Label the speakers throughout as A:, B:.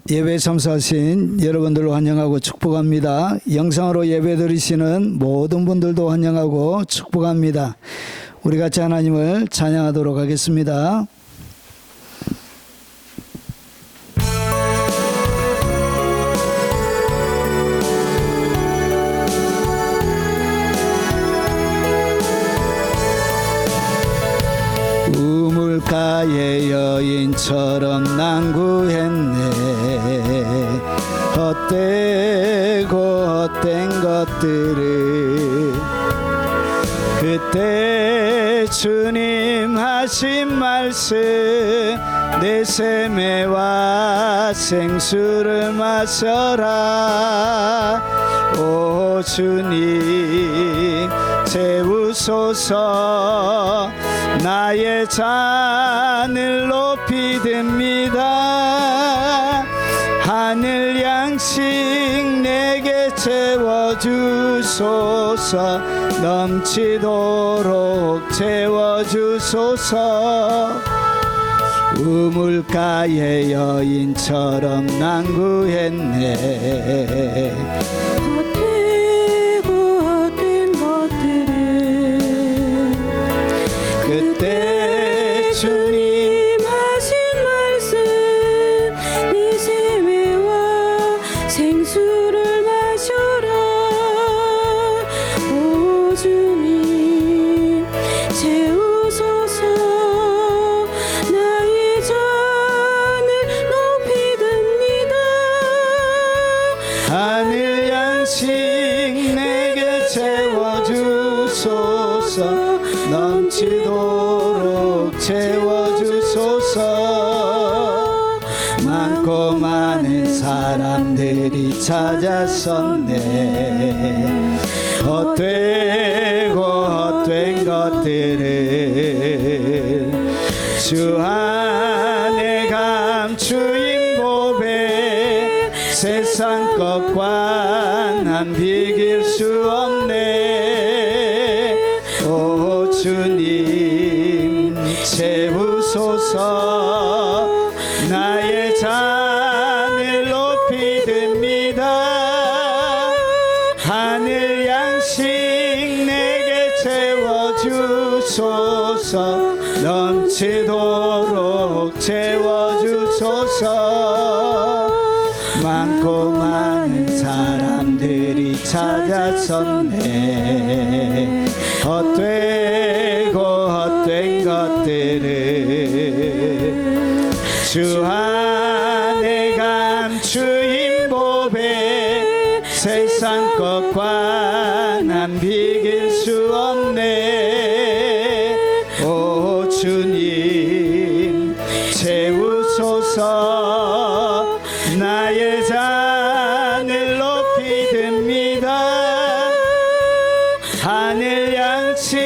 A: 예배 참석하신 여러분들 환영하고 축복합니다. 영상으로 예배 드리시는 모든 분들도 환영하고 축복합니다. 우리 같이 하나님을 찬양하도록 하겠습니다. 우물가의 여인처럼 난구했네. 헛되고 헛된 것들을 그때 주님 하신 말씀, 내 세매와 생수를 마셔라. 오 주님 채우소서. 나의 잔을 높이 듭니다. 하늘 양식 내게 채워주소서. 넘치도록 채워주소서. 우물가의 여인처럼 난구했네.
B: 헛되고 헛된 것들을
A: 그때 주님
B: 하신 말씀, 네 세매와 생수를 마셔라. 오 주님 채우소서. 나의 잔을 높이 듭니다.
A: 하늘 양식 내게 채워주소서. 넘치도록 채워주소서. 많고 많은 사람들이 찾아섰네. 헛되고 헛된 것들을 주 안에 감추인 보배, 세상 것과 난 비길 수 없네. 오 주님 채우소서. 나의 잔을 높이 듭니다. 하늘 양식 내게 채워주소서. 넘치도록 채워주소서. 많고 많은 사람들이 찾아섰네. 헛되고 헛된 것들을 주 안에 감추인 보배, 세상 것과 난 비길 수 없네. 오 주님 채우소서. 나의 잔을 높이 듭니다. 하늘 양식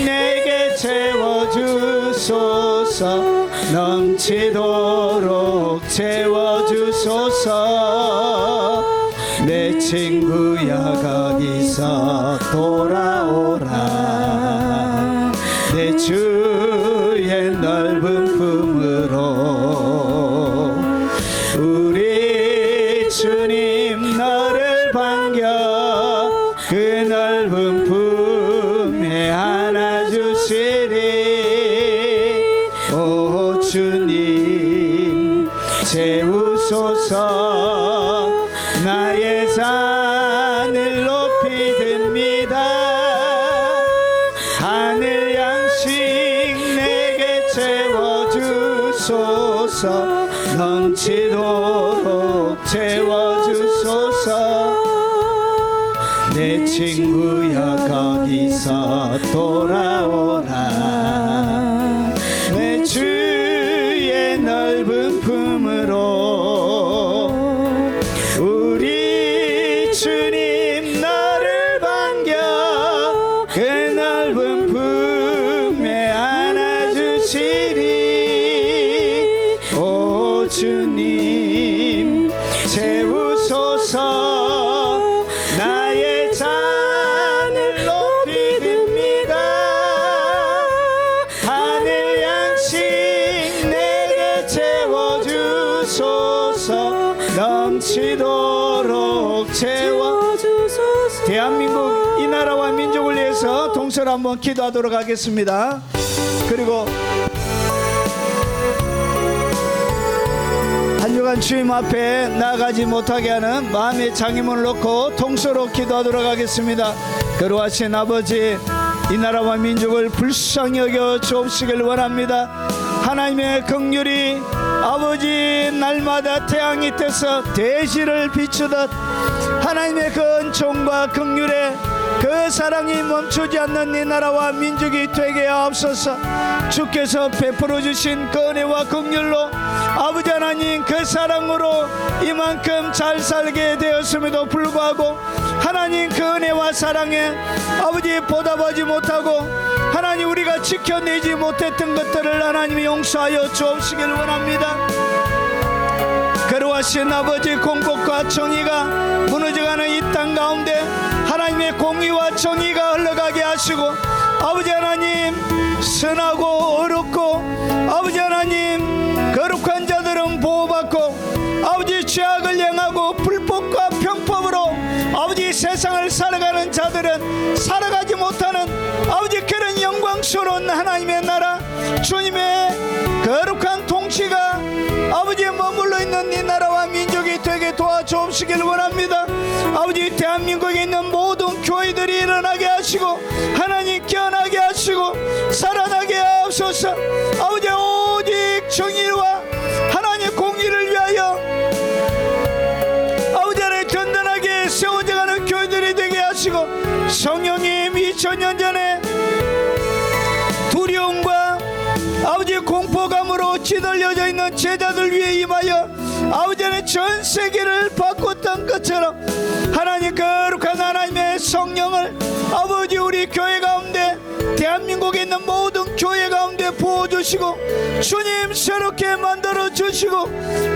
A: 내게 채워주소서. 넘치도록 채워주소서. 내 친구야 거기서 돌아오라. 내 주의 넓은 품으로 우리 주님 너를 반겨 그 넓은 품에 안아주시리. 오 주님 채우소서. 나의 잔을 높이 듭니다. 하늘 양식 내게 채워주소서. 넘치도록 채워주소서. 내 친구여 거기서 돌아오라. 내 주의 넓은 품으로 우리 주님 너를 반겨 그 넓은 품에 안아주시리. 오 주님 채우소서. 나의 잔을 높이 듭니다. 하늘 양식 내게 채워주소서. 채워주소서 넘치도록
B: 채워주소서.
A: 대한민국 이 나라와 민족을 위해서 동서로 한번 기도하도록 하겠습니다. 그리고 한 주간 주님 앞에 나아가지 못하게 하는 마음의 장애물을 놓고 동서로 기도하도록 하겠습니다. 거룩하신 아버지, 이 나라와 민족을 불쌍히 여겨 주옵시길 원합니다. 하나님의 긍휼이 아버지 날마다 태양이 떠서 대지를 비추듯 하나님의 그 은총과 긍휼에 그 사랑이 멈추지 않는 이 나라와 민족이 되게 하옵소서. 주께서 베풀어 주신 그 은혜와 긍휼로 아버지 하나님 그 사랑으로 이만큼 잘 살게 되었음에도 불구하고 하나님 그 은혜와 사랑에 아버지 보답하지 못하고 하나님 우리가 지켜내지 못했던 것들을 하나님이 용서하여 주옵시길 원합니다. 거룩하신 아버지, 공복과 정의가 무너져가는 이 땅 가운데 하나님의 공의와 정의가 흘러가게 하시고 아버지 하나님 선하고 어렵고 아버지 하나님 거룩한 자들은 보호받고 아버지 죄악을 행하고 불법과 편법으로 아버지 세상을 살아가는 자들은 살아가지 못하는 아버지 그런 영광스러운 하나님의 나라, 주님의 거룩한 통치가 아버지 머물러 있는 이 나라와 민족이 되게 도와주옵시길 원합니다. 아버지 대한민국에 있는 모든 교회들이 일어나게 하시고 하나님 깨어나게 하시고 살아나게 하옵소서. 아버지 오직 정의와 하나님 공의를 위하여 아버지 하나님 든든하게 세워져가는 교회들이 되게 하시고 성령님 2000년 전에 두려움과 아버지 공포감으로 찌들려져 있는 제자들 위해 임하여 아버지 하나님 전 세계를 바꿨던 것처럼 하나님 거룩한 하나님의 성령을 아버지 우리 교회 가운데 대한민국에 있는 모든 교회 가운데 부어주시고 주님 새롭게 만들어주시고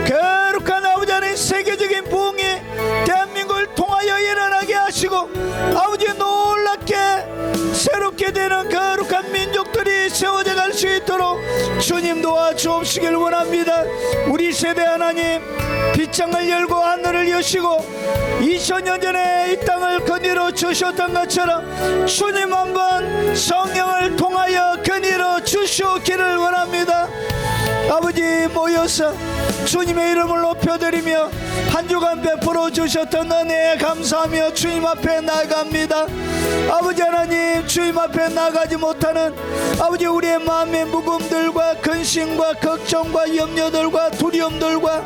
A: 거룩한 아버지 하나님 세계적인 부흥이 대한민국을 통하여 일어나게 하시고 아버지 놀랍게 새롭게 되는 거룩한 민족들이 세워져 갈 수 있도록 주님 도와주옵시길 원합니다. 우리 세대 하나님 빗장을 열고 하늘을 여시고 2000년 전에 이 땅을 거닐어 주셨던 것처럼 주님 한번 성령을 통하여 거닐어 주시기를 원합니다. 아버지 모여서 주님의 이름을 높여드리며 한 주간 베풀어 주셨던 은혜에 감사하며 주님 앞에 나아갑니다. 아버지 하나님 주님 앞에 나가지 못하는 아버지 우리의 마음의 무거움들과 근심과 걱정과 염려들과 두려움들과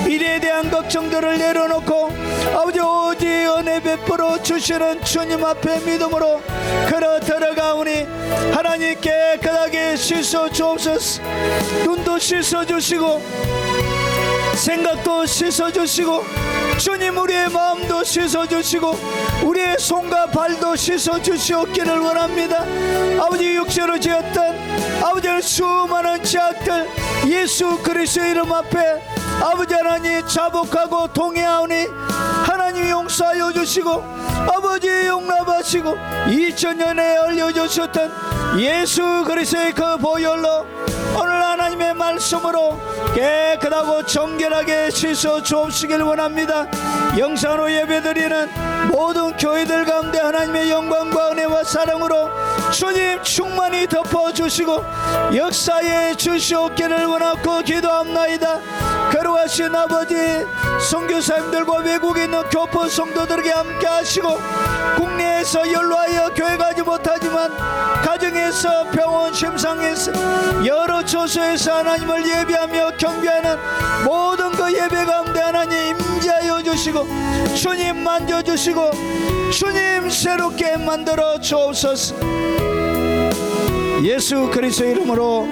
A: 미래에 대한 걱정들을 내려놓고 아버지 오직 은혜 베풀어 주시는 주님 앞에 믿음으로 걸어 들어가오니 하나님 깨끗하게 씻어 주옵소서. 눈도 씻어 주시고 생각도 씻어 주시고 주님 우리의 마음도 씻어 주시고 우리의 손과 발도 씻어 주시옵기를 원합니다. 아버지 육체로 지었던 아버지의 수많은 죄악들 예수 그리스도의 이름 앞에 아버지 하나님 자복하고 동의하오니 하나님 용서하여 주시고 아버지 용납하시고 2000년에 알려주셨던 예수 그리스도의 그 보혈로 오늘 하나님의 말씀으로 깨끗하고 정결하게 씻어 주옵시길 원합니다. 영상으로 예배드리는 모든 교회들 가운데 하나님의 영광과 은혜와 사랑으로 주님 충만히 덮어주시고 역사에 주시옵기를 원하고 기도합나이다. 거룩하신 아버지 선교사님들과 외국에 있는 교포 성도들에게 함께 하시고 국내에서 연로하여 교회 가지 못하지만 가정에서 병원 심상에서 여러 처소에서 하나님을 예배하며 경배하는 모든 그 예배 가운데 하나님 임재하여 주시고 주님 만져주시고 주님 새롭게 만들어 주옵소서. 예수 그리스도 이름으로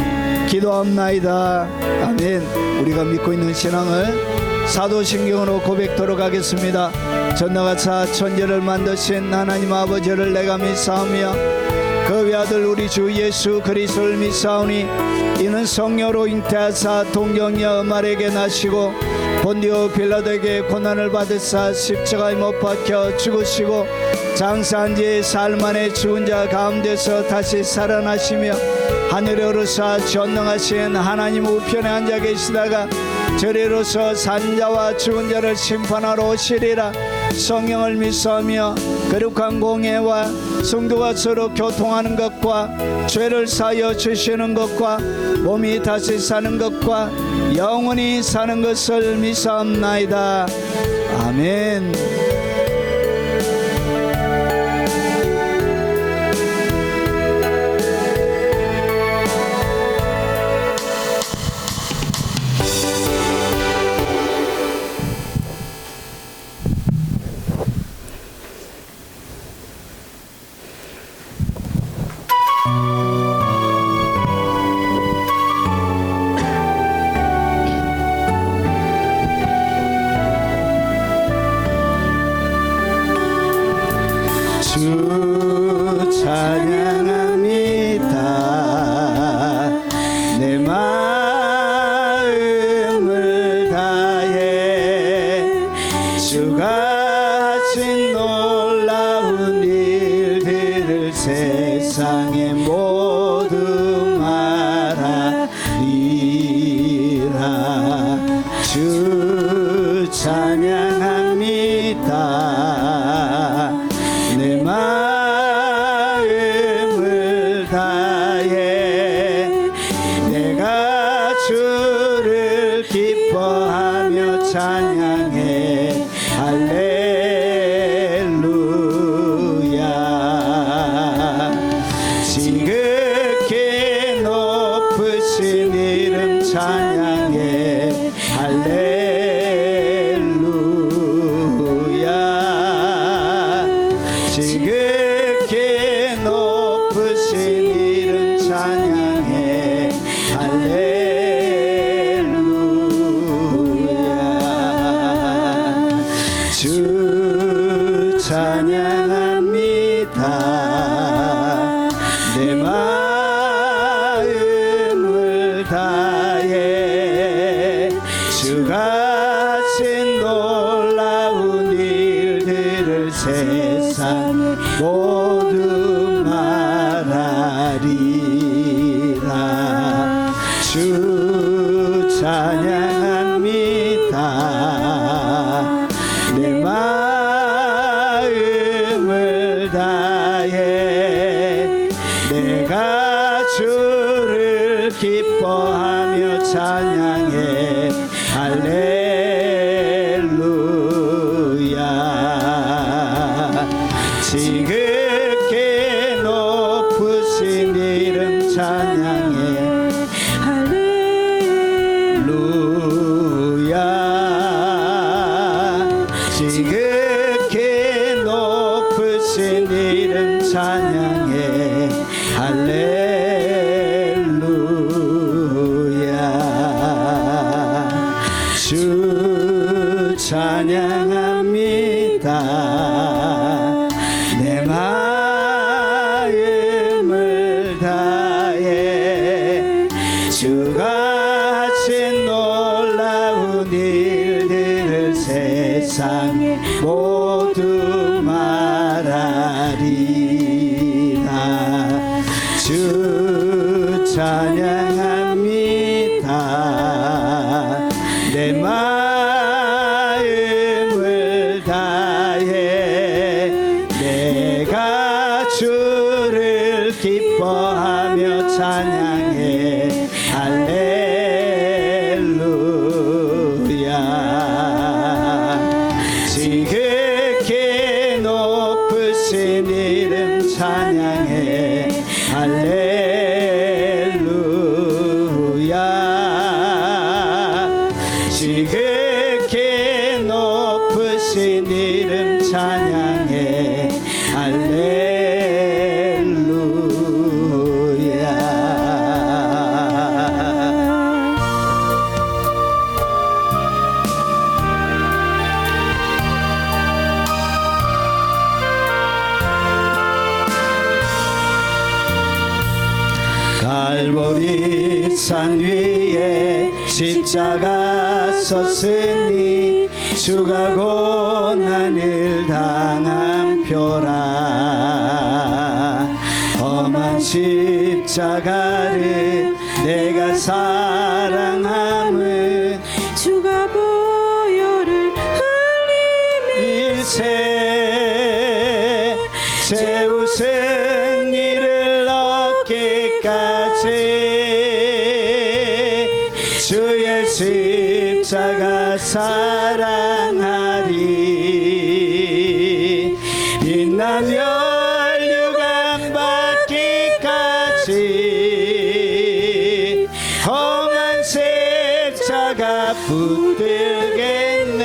A: 기도합나이다. 아멘. 우리가 믿고 있는 신앙을 사도신경으로 고백토록 하겠습니다. 전능하사 천지를 만드신 하나님 아버지를 내가 믿사오며 그 외아들 우리 주 예수 그리스도를 믿사오니 이는 성령으로 잉태하사 동정녀 말에게 나시고 본디오 빌라도에게 고난을 받으사 십자가에 못 박혀 죽으시고 장사한 지 사흘 만에 죽은 자 가운데서 다시 살아나시며 하늘에 오르사 전능하신 하나님 우편에 앉아 계시다가 저리로서 산자와 죽은 자를 심판하러 오시리라. 성령을 믿사오며 거룩한 공예와 성도가 서로 교통하는 것과 죄를 사하여 주시는 것과 몸이 다시 사는 것과 영원히 사는 것을 믿사옵나이다. 아멘. 주 찬양합니다. 내 마음을 다해 주가 하신 놀라운 일들을 세상에 모두 말하리라. 주 찬양합니다. 내 마음을 다해 내가 주를 기뻐하며 찬양해. 할렐루야. 지극히 높으신 이름 찬양해. 할렐루야. 지극히 높으신 이름 찬양해. 할렐루야. 주 찬양합니다. 내 마음을 다해 주가 하신 놀라운 일들을 세상에 모두 말하리라. 주 찬양합니다. 내 마음을 다해 내가 주를 기뻐하며 찬양해. 할렐루야. 지극히 높으신 이름 찬양해. 할렐루야. 지극히 높으신 이름 찬양해. 할렐루야. 주 찬양합니다. 내 마음을 다해 주가 하신 놀라운 일들을 세상에 모두 말하리라. 주 찬양합니다. 내 마음을 다해 내가 주를 기뻐하며 찬양해. 할렐루야. 지극히 높으신 이름 찬양해. 할렐루야. 지극히 높으신 이름 찬양해. 할렐루야. 갈보리 산 위에 십자가 섰으니 주가 고난을 당한 표라. 험한 십자가를 내가 사랑함은
B: 주
A: 밀세 제우스 니를 얻기까지 주의 십자가 사랑하리 빛나며 율관 받기까지 험한 십자가 붙들겠네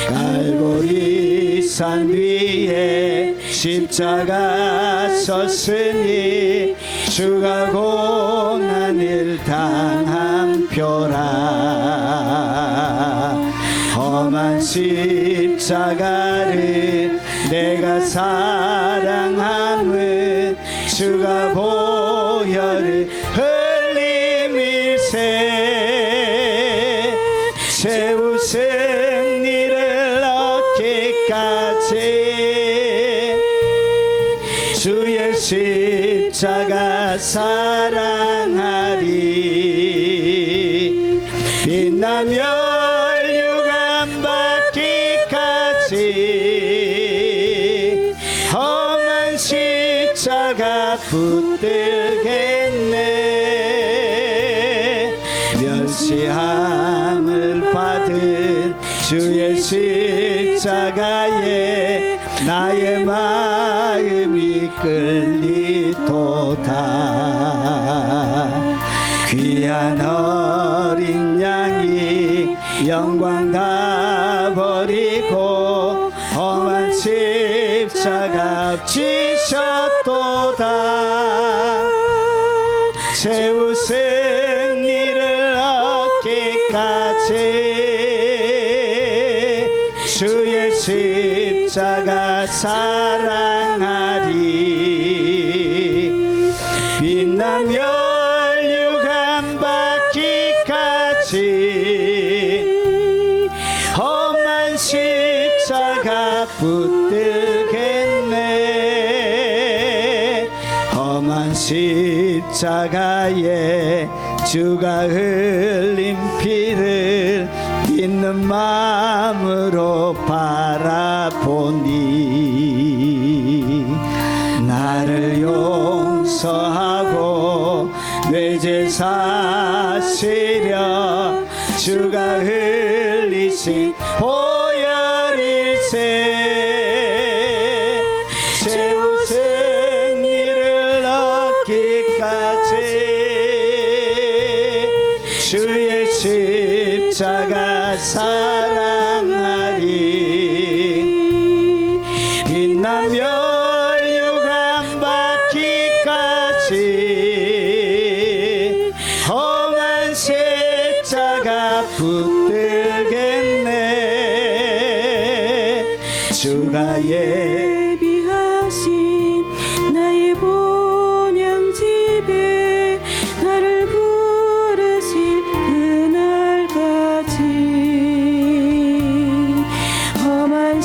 A: 갈보리 산 위에 십자가 섰으니 주가 고난을 당한 표라 험한 십자가를 내가 사랑함은 주가 보혈을 흘림일세 세우신 이를 얻기까지 주의 십자가 사랑하리 빛나며 율관 받기까지 험한 십자가 붙들겠네 멸시함을 받은 주의 십자가에 나의 마음이 끌리도다 귀한 어린 양이 영광 다 버리고 험한 십자가 지셨도다 채우신 이를 얻기까지 주의 십자가 사랑하리 빛나며 율관 받기까지 험한 십자가 붙들겠네 험한 십자가에 주가 흘린 피를 믿는 마음으로 바라보니 나를 용서하고 내 죄 사시려 주가 흘리신 보혈일세 채우신 이를 얻기까지 주의 십자가 사랑하리 빛나며 율관 받기까지 험한 십자가 붙들겠네 주가
B: 예비하신 나의 본향집에 나를 부르실 그날까지 험한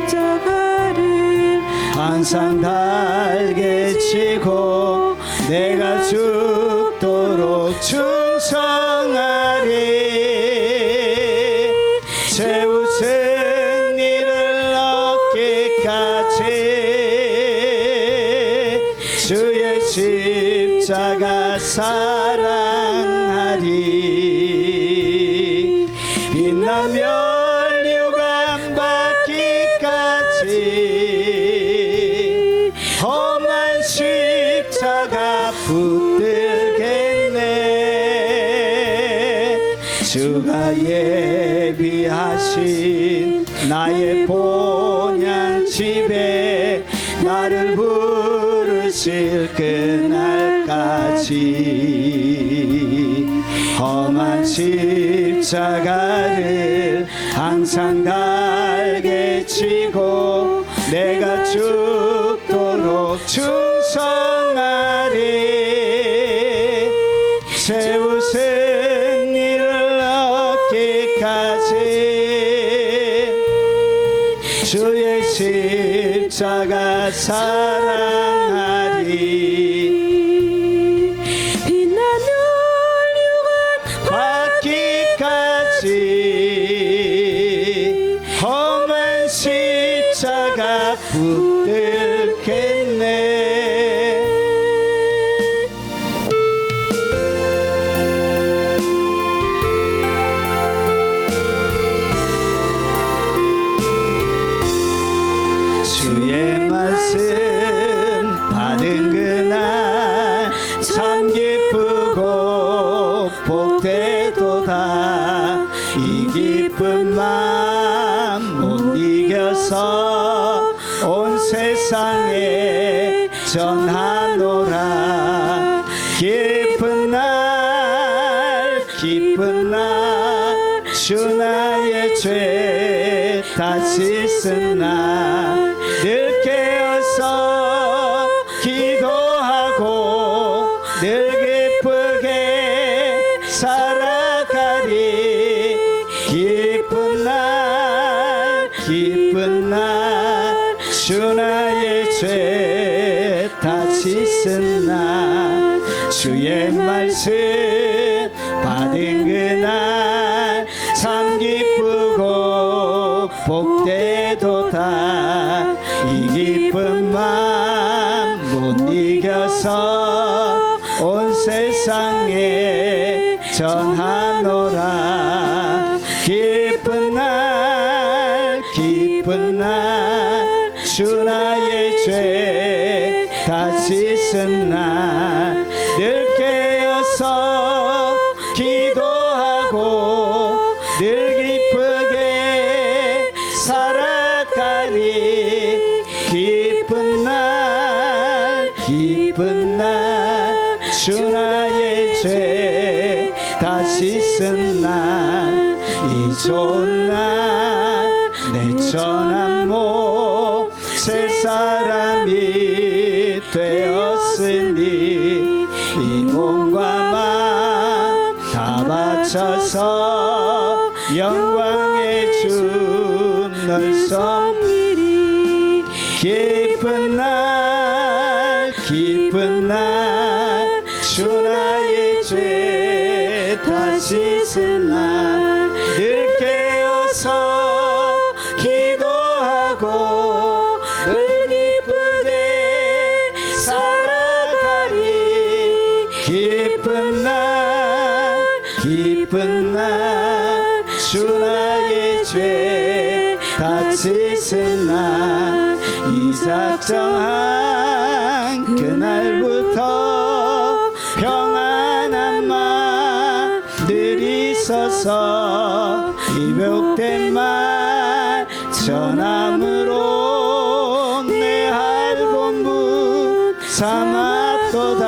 B: 십자가를
A: 항상 달게 치고 내가 죽도록 충성하리 채우신 이를 얻기까지 주의 십자가 사랑하리 빛나며 율관 받기까지 험한 십자가 붙들겠네 주가 예비하신 나의 본향집에 나를 부르실 그날까지 험한 십자가를 항상 달게 치고 내가 죽도록 충성하리 채우신 이를 얻기까지 주의 십자가 사랑하리
B: 빛나며 율관
A: 받기까지 이 기쁜 마음 못 이겨서 온 세상에 전하노라. 기쁜 날 기쁜 날 주 나의 죄 다 씻은 날 늘 깨어서 기도하고 늘 기쁘게 살아가리. 기쁜 날 기쁜 날 주 나의 죄 다 씻은 날 주의 말씀 받은 그날 참 기쁘고 복되도다. 이 기쁜 마음 못 이겨서 온 세상에 전하노라. 기쁜 날 기쁜 날 주 나의 죄 다 씻은 날 늘 깨어서 기도하고 늘 기쁘게 살아가리. 기쁜 날 기쁜 날 주 나의 죄 다 씻은 날 이 좋은 날 내 처남모 새 사람이 되었으니 이 몸과 마음 다 바쳐서 영광의 주 널 섬기리. 기쁜 날 기쁜 날 주 나의 죄 다 씻은 날 늘 깨어서 기도하고 늘 기쁘게 살아가리. 기쁜 날 기쁜 날 주 나의 죄 다 씻은 날 이삭 정한 그날부터 평안한 마음 늘 있어서 이복된 말 전함으로 내 할본분 삼았도다.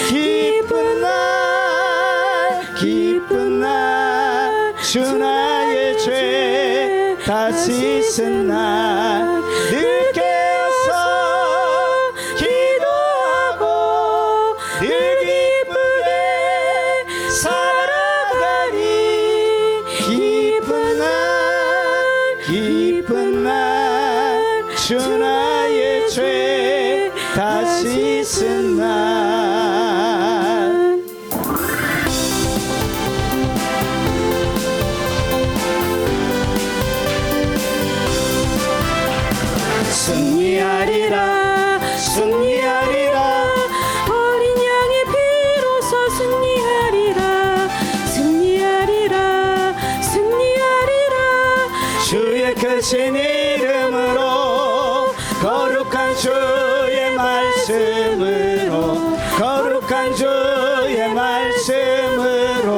A: 기쁜 날 기쁜 날 주 나의 죄 다 씻은 날 늘 깨어서 기도하고 늘 기쁘게 살아가리. 기쁜 날 기쁜 날 주 나의 죄 다 씻은 날. 승리하리라 승리하리라
B: 어린 양의 피로서 승리하리라 승리하리라 승리하리라.
A: 주의 크신 이름으로 거룩한 주의 말씀으로 거룩한 주의 말씀으로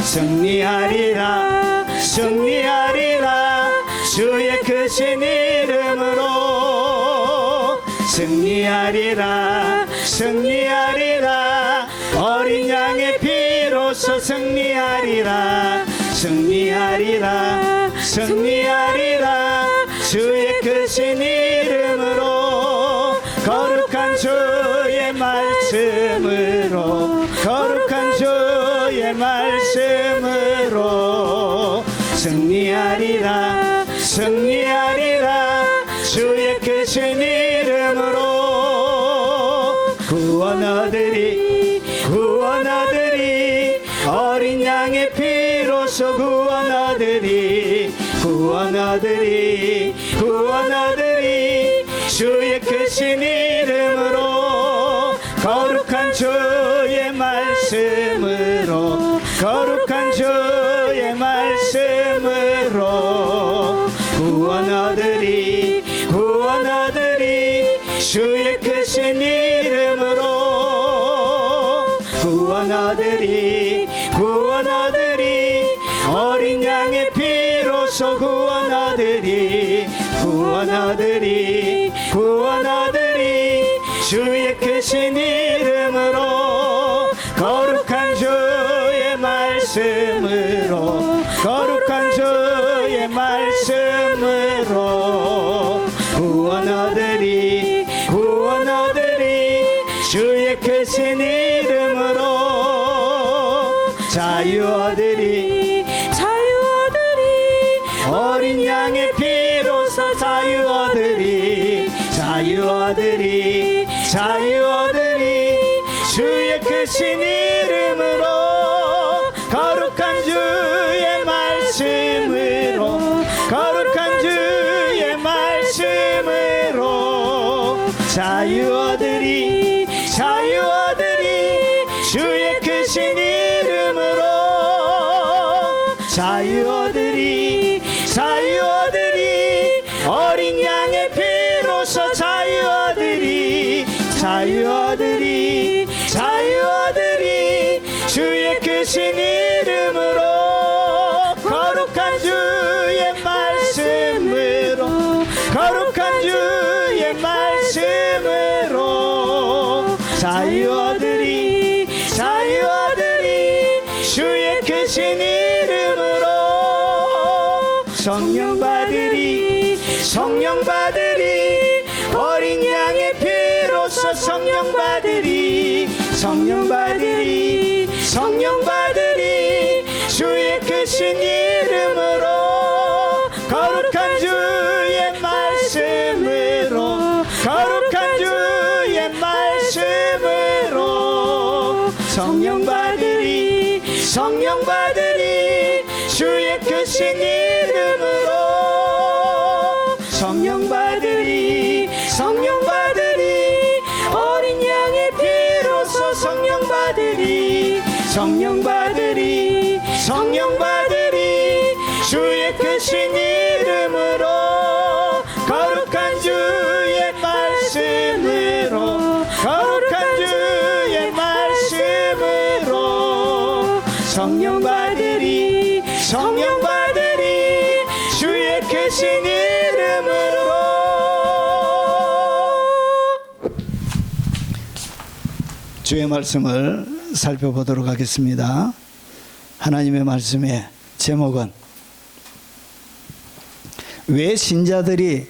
A: 승리하리라 승리하리라. 주의 크신 이름으로 승리하리라 승리하리라. 어린 양의 피로서 승리하리라 승리하리라 승리하리라. 주의 크신 이름으로 거룩한 주의 말씀으로 거룩한 주의 말씀으로 승리하리라 승리하리라. 주의 크신 이름으로 구원 얻으리 구원 얻으리. 어린 양의 피로서 구원 얻으리 구원 얻으리 구원 얻으리. 주의 크신 이름으로 거룩한 주의 말씀으로 거룩한 주의 말씀으로 구원 얻으리 구원 얻으리. 주의 크신 이름으로 구원 얻으리 구원 얻으리. 어린 양의 피로서 구원하되리 구원하되리 구원하되리 주의 크신 이름으로 거룩한 주의 말씀으로 거룩한 주의 말씀으로 구원하되리 구원하되리 주의 크신 이름으로 자유하되리
B: 자유하되리
A: 어린 양의 피로서 자유하되리 자유하되리 자유하되리 주의 크신 이름으로 거룩한 주의 말씀으로 거룩한 주의 말씀으로 자유하되리 자유하되리 주의 크신 이름으로 자유하되리 자유하되리 어린 양의 피로서 자유하되리 자유하되리 자유하되리 주의 크신 이름으로 거룩한 주의 말씀으로 거룩한 주의 말씀으로 자유하되리 자유하되리 주의 크신 이름으로 성령 받으리 성령 받으리 어린 양의 피로서 성령 받으리 성령 받으리 성령 받으리 주의 크신 이름으로 거룩한 주의 말씀으로 거룩한 주의 말씀으로 성령 받으리 성령 받으리 주의 크신 이름으로 성령 받으리 성령 받으리 어린 양의 피로서 성령 받으리 성령 받으리 성령 받으리 주의 크신 이름으로 거룩한 주의 말씀으로 거룩한 주의 말씀으로 성령 받으리 성령 받으리 주의 크신 이름으로 주의 말씀을 살펴보도록 하겠습니다. 하나님의 말씀의 제목은 왜 신자들이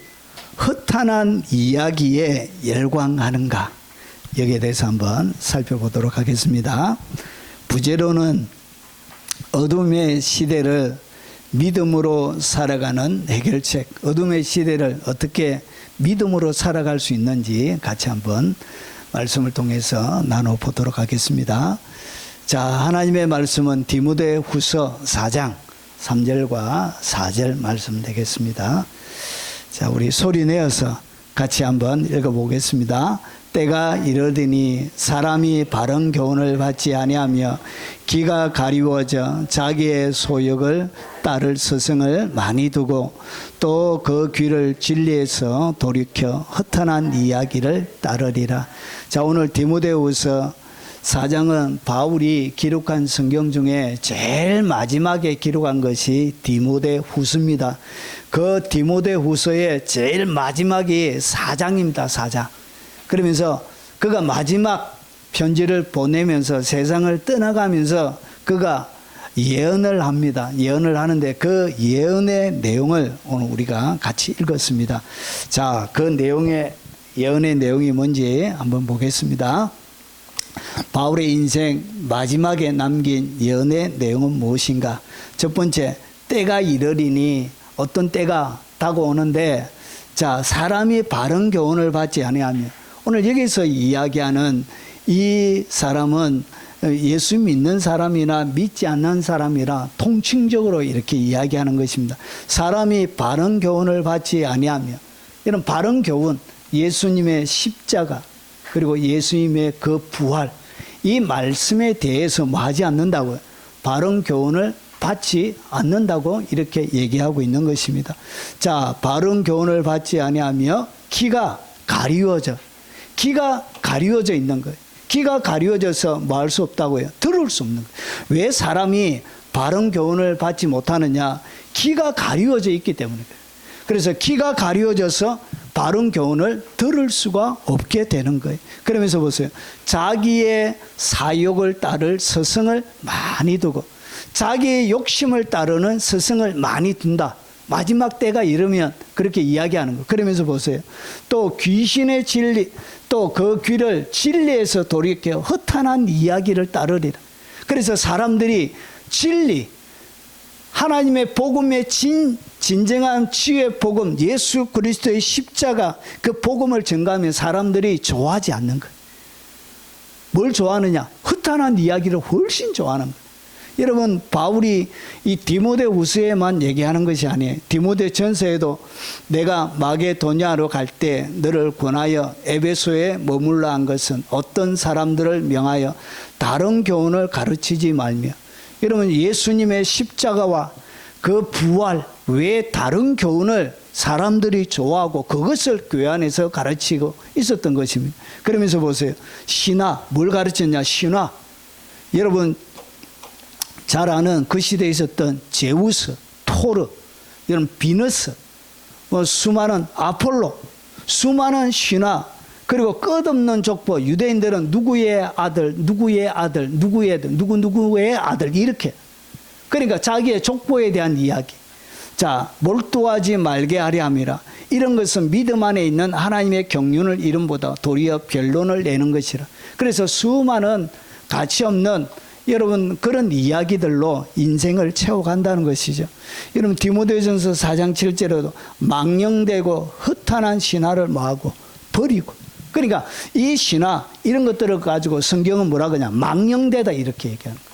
A: 허탄한 이야기에 열광하는가, 여기에 대해서 한번 살펴보도록 하겠습니다. 부제로는 어둠의 시대를 믿음으로 살아가는 해결책, 어둠의 시대를 어떻게 믿음으로 살아갈 수 있는지 같이 한번 말씀을 통해서 나눠보도록 하겠습니다. 자, 하나님의 말씀은 디모데후서 4장 3절과 4절 말씀 되겠습니다. 자, 우리 소리 내어서 같이 한번 읽어보겠습니다. 때가 이르더니 사람이 바른 교훈을 받지 아니하며 귀가 가리워져 자기의 소욕을 따를 스승을 많이 두고 또 그 귀를 진리에서 돌이켜 허탄한 이야기를 따르리라. 자, 오늘 디모데후서 4장은 바울이 기록한 성경 중에 제일 마지막에 기록한 것이 디모데후서입니다. 그 디모데후서의 제일 마지막이 4장입니다. 4장. 그러면서 그가 마지막 편지를 보내면서 세상을 떠나가면서 그가 예언을 합니다. 예언을 하는데 그 예언의 내용을 오늘 우리가 같이 읽었습니다. 자, 그 예언의 내용이 뭔지 한번 보겠습니다. 바울의 인생 마지막에 남긴 예언의 내용은 무엇인가? 첫 번째, 때가 이르리니, 어떤 때가 다가오는데, 자, 사람이 바른 교훈을 받지 아니하며, 오늘 여기서 이야기하는 이 사람은 예수 믿는 사람이나 믿지 않는 사람이라 통칭적으로 이렇게 이야기하는 것입니다. 사람이 바른 교훈을 받지 아니하며, 이런 바른 교훈, 예수님의 십자가, 그리고 예수님의 그 부활, 이 말씀에 대해서 뭐 하지 않는다고요? 바른 교훈을 받지 않는다고 이렇게 얘기하고 있는 것입니다. 자, 바른 교훈을 받지 아니하며 귀가 가리워져 있는 거예요. 귀가 가리워져서 뭐 할 수 없다고요? 들을 수 없는 거예요. 왜 사람이 바른 교훈을 받지 못하느냐? 귀가 가리워져 있기 때문에 그래요. 그래서 귀가 가리워져서 바른 교훈을 들을 수가 없게 되는 거예요. 그러면서 보세요. 자기의 사욕을 따를 스승을 많이 두고 자기의 욕심을 따르는 스승을 많이 둔다. 마지막 때가 이르면 그렇게 이야기하는 거. 그러면서 보세요. 또 귀신의 진리, 또 그 귀를 진리에서 돌이켜 허탄한 이야기를 따르리라. 그래서 사람들이 진리, 하나님의 복음의 진정한 치유의 복음, 예수 그리스도의 십자가, 그 복음을 전가하면 사람들이 좋아하지 않는 거예요. 뭘 좋아하느냐? 허탄한 이야기를 훨씬 좋아하는 거예요. 여러분, 바울이 이 디모데후서에만 얘기하는 것이 아니에요. 디모데 전서에도 내가 마게도냐로 갈 때 너를 권하여 에베소에 머물러 한 것은 어떤 사람들을 명하여 다른 교훈을 가르치지 말며. 여러분, 예수님의 십자가와 그 부활 외에 다른 교훈을 사람들이 좋아하고 그것을 교회 안에서 가르치고 있었던 것입니다. 그러면서 보세요. 신화, 뭘 가르쳤냐? 신화. 여러분 잘 아는 그 시대에 있었던 제우스, 토르, 여러분 비너스, 수많은 아폴로, 수많은 신화, 그리고 끝없는 족보, 유대인들은 누구의 아들, 누구의 아들, 누구의 아들, 누구의 아들, 이렇게. 그러니까 자기의 족보에 대한 이야기. 자, 몰두하지 말게 하려 함이라. 이런 것은 믿음 안에 있는 하나님의 경륜을 이름보다 도리어 변론을 내는 것이라. 그래서 수많은 가치 없는 여러분 그런 이야기들로 인생을 채워간다는 것이죠. 여러분 디모데전서 4장 7절에도 망령되고 허탄한 신화를 뭐하고 버리고. 그러니까 이 신화 이런 것들을 가지고 성경은 뭐라 그러냐? 망령되다 이렇게 얘기하는 거예요.